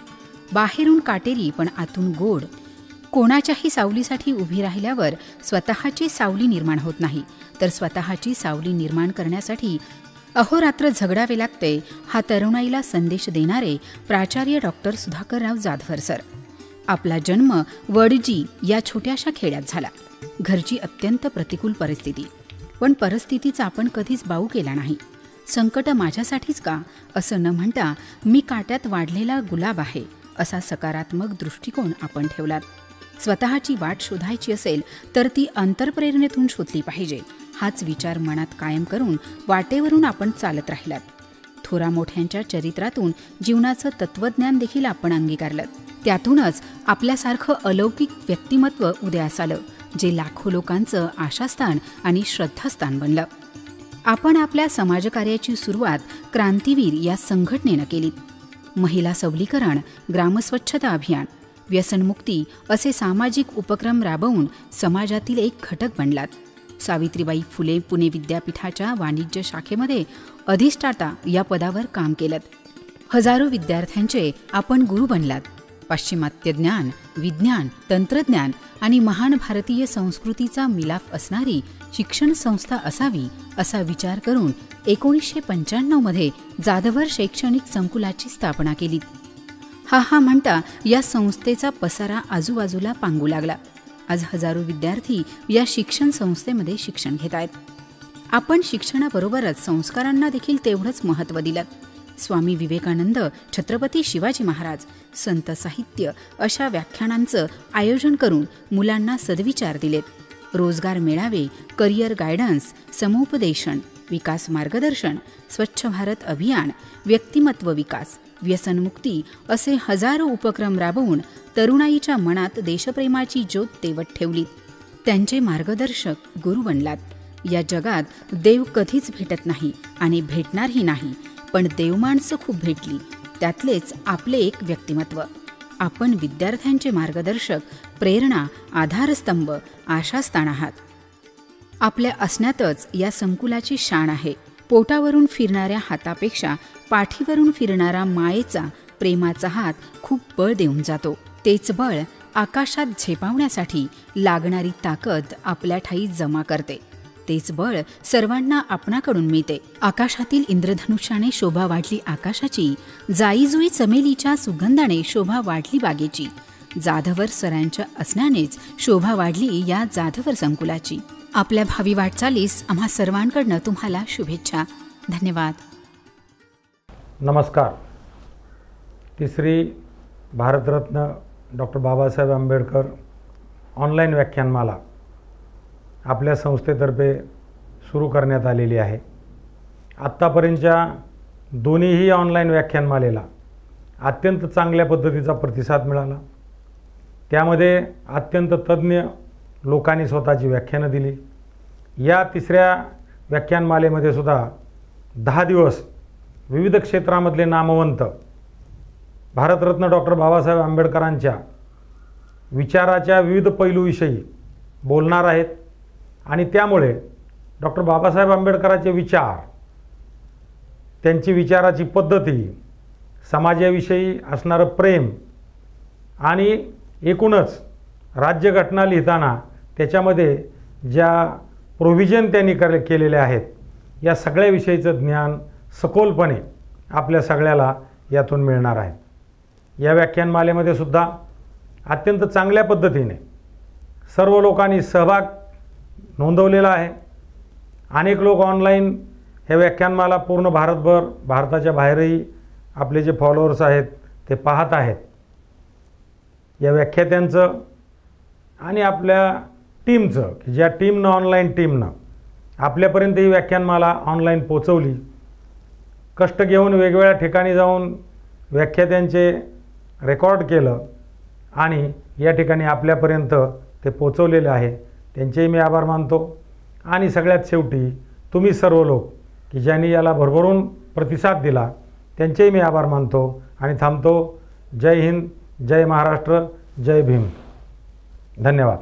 बाहेरून काटेरी पण आतून गोड, कोणाच्याही सावलीसाठी उभी राहिल्यावर स्वतःची सावली निर्माण होत नाही तर स्वतःची सावली निर्माण करण्यासाठी अहोरात्र झगडावे लागते, हा तरुणाईला संदेश देणारे प्राचार्य डॉक्टर सुधाकरराव जाधवर सर. आपला जन्म वडजी या छोट्याशा खेड्यात झाला. घरची अत्यंत प्रतिकूल परिस्थिती, पण परिस्थितीचा आपण कधीच बाऊ केला नाही. संकट माझ्यासाठीच का असं न म्हणता मी काट्यात वाढलेला गुलाब आहे असा सकारात्मक दृष्टिकोन आपण ठेवलात. स्वतःची वाट शोधायची असेल तर ती अंतर्प्रेरणेतून शोधली पाहिजे हाच विचार मनात कायम करून वाटेवरून आपण चालत राहिलात. थोरा मोठ्यांच्या चरित्रातून जीवनाचं तत्वज्ञान देखील आपण अंगीकारलं. त्यातूनच आपल्यासारखं अलौकिक व्यक्तिमत्व उदयास आलं, जे लाखो लोकांचं आशास्थान आणि श्रद्धास्थान बनलं. आपण आपल्या समाजकार्याची सुरुवात क्रांतीवीर या संघटनेनं केली. महिला सबलीकरण, ग्रामस्वच्छता अभियान, व्यसनमुक्ती असे सामाजिक उपक्रम राबवून समाजातील एक घटक बनलात. सावित्रीबाई फुले पुणे विद्यापीठाच्या वाणिज्य शाखेमध्ये अधिष्ठाता या पदावर काम केलं. हजारो विद्यार्थ्यांचे आपण गुरु बनलात. पाश्चिमात्य ज्ञान, विज्ञान, तंत्रज्ञान आणि महान भारतीय संस्कृतीचा मिलाफ असणारी शिक्षण संस्था असावी असा विचार करून 1995 मध्ये जाधवर शैक्षणिक संकुलाची स्थापना केली. हा म्हणता या संस्थेचा पसारा आजूबाजूला पांगू लागला. आज हजारो विद्यार्थी या शिक्षण संस्थेमध्ये शिक्षण घेत आहेत. आपण शिक्षणाबरोबरच संस्कारांना देखील तेवढंच महत्त्व दिलं. स्वामी विवेकानंद, छत्रपती शिवाजी महाराज, संत साहित्य अशा व्याख्यानांचं आयोजन करून मुलांना सद्विचार दिलेत. रोजगार मेळावे, करिअर गायडन्स, समुपदेशन, विकास मार्गदर्शन, स्वच्छ भारत अभियान, व्यक्तिमत्व विकास, व्यसनमुक्ती असे हजारो उपक्रम राबवून तरुणाईच्या मनात देशप्रेमाची ज्योत तेवत ठेवली. त्यांचे मार्गदर्शक गुरु बनलात. या जगात देव कधीच भेटत नाही आणि भेटणारही नाही, पण देवमाणसं खूप भेटली. त्यातलेच आपले एक व्यक्तिमत्व. आपण विद्यार्थ्यांचे मार्गदर्शक, प्रेरणा, आधारस्तंभ, आशास्थान आहात. आपल्या असण्यातच या संकुलाची शान आहे. पोटावरून फिरणाऱ्या हातापेक्षा पाठीवरून फिरणारा मायेचा, प्रेमाचा हात खूप बळ देऊन जातो. तेच बळ आकाशात झेपावण्यासाठी लागणारी ताकद आपल्या ठाई जमा करते. तेच बळ सर्वांना आपणाकडून मिळते. आकाशातील इंद्रधनुष्याने शोभा वाढली आकाशाची, जाईजुई चमेलीच्या सुगंधाने शोभा वाढली बागेची. जाधवर सरांच्या असण्यानेच शोभा वाढली या जाधवर संकुलाची. आपल्या भावी वाटचालीस आम्हा सर्वांकडनं तुम्हाला शुभेच्छा. धन्यवाद. नमस्कार. तिसरी भारतरत्न डॉक्टर बाबासाहेब आंबेडकर ऑनलाईन व्याख्यानमाला आपल्या संस्थेतर्फे सुरू करण्यात आलेली आहे. आत्तापर्यंतच्या दोन्हीही ऑनलाईन व्याख्यानमालेला अत्यंत चांगल्या पद्धतीचा प्रतिसाद मिळाला. त्यामध्ये अत्यंत तज्ज्ञ लोकांनी स्वतःची व्याख्यानं दिली. या तिसऱ्या व्याख्यानमालेमध्ये सुद्धा 10 दिवस विविध क्षेत्रामधले नामवंत भारतरत्न डॉक्टर बाबासाहेब आंबेडकरांच्या विचाराच्या विविध पैलूविषयी बोलणार आहेत. आणि त्यामुळे डॉक्टर बाबासाहेब आंबेडकरांचे विचार, त्यांची विचाराची पद्धती, समाजाविषयी असणारं प्रेम आणि एकूणच राज्यघटना लिहिताना त्याच्यामध्ये ज्या प्रोव्हिजन त्यांनी केलेले आहेत, या सगळ्याविषयीचं ज्ञान सखोलपणे आपल्या सगळ्याला यातून मिळणार आहे. या व्याख्यानमालेमध्ये सुद्धा अत्यंत चांगल्या पद्धतीने सर्व लोकांनी सहभाग नोंदवलेला आहे. अनेक लोक ऑनलाईन हे व्याख्यानमाला पूर्ण भारतभर, भारताच्या बाहेरही आपले जे फॉलोअर्स आहेत ते पाहत आहेत. या व्याख्यात्यांचं आणि आपल्या टीमचं, की ज्या टीमनं ऑनलाईन टीमनं आपल्यापर्यंत ही व्याख्यानमाला ऑनलाईन पोचवली, कष्ट घेऊन वेगवेगळ्या ठिकाणी जाऊन व्याख्यात्यांचे रेकॉर्ड केलं आणि या ठिकाणी आपल्यापर्यंत ते पोचवलेले आहे, त्यांचेही मी आभार मानतो. आणि सगळ्यात शेवटी तुम्ही सर्व लोक की ज्यांनी याला भरभरून प्रतिसाद दिला, त्यांचेही मी आभार मानतो आणि थांबतो. जय हिंद, जय महाराष्ट्र, जय भीम. धन्यवाद.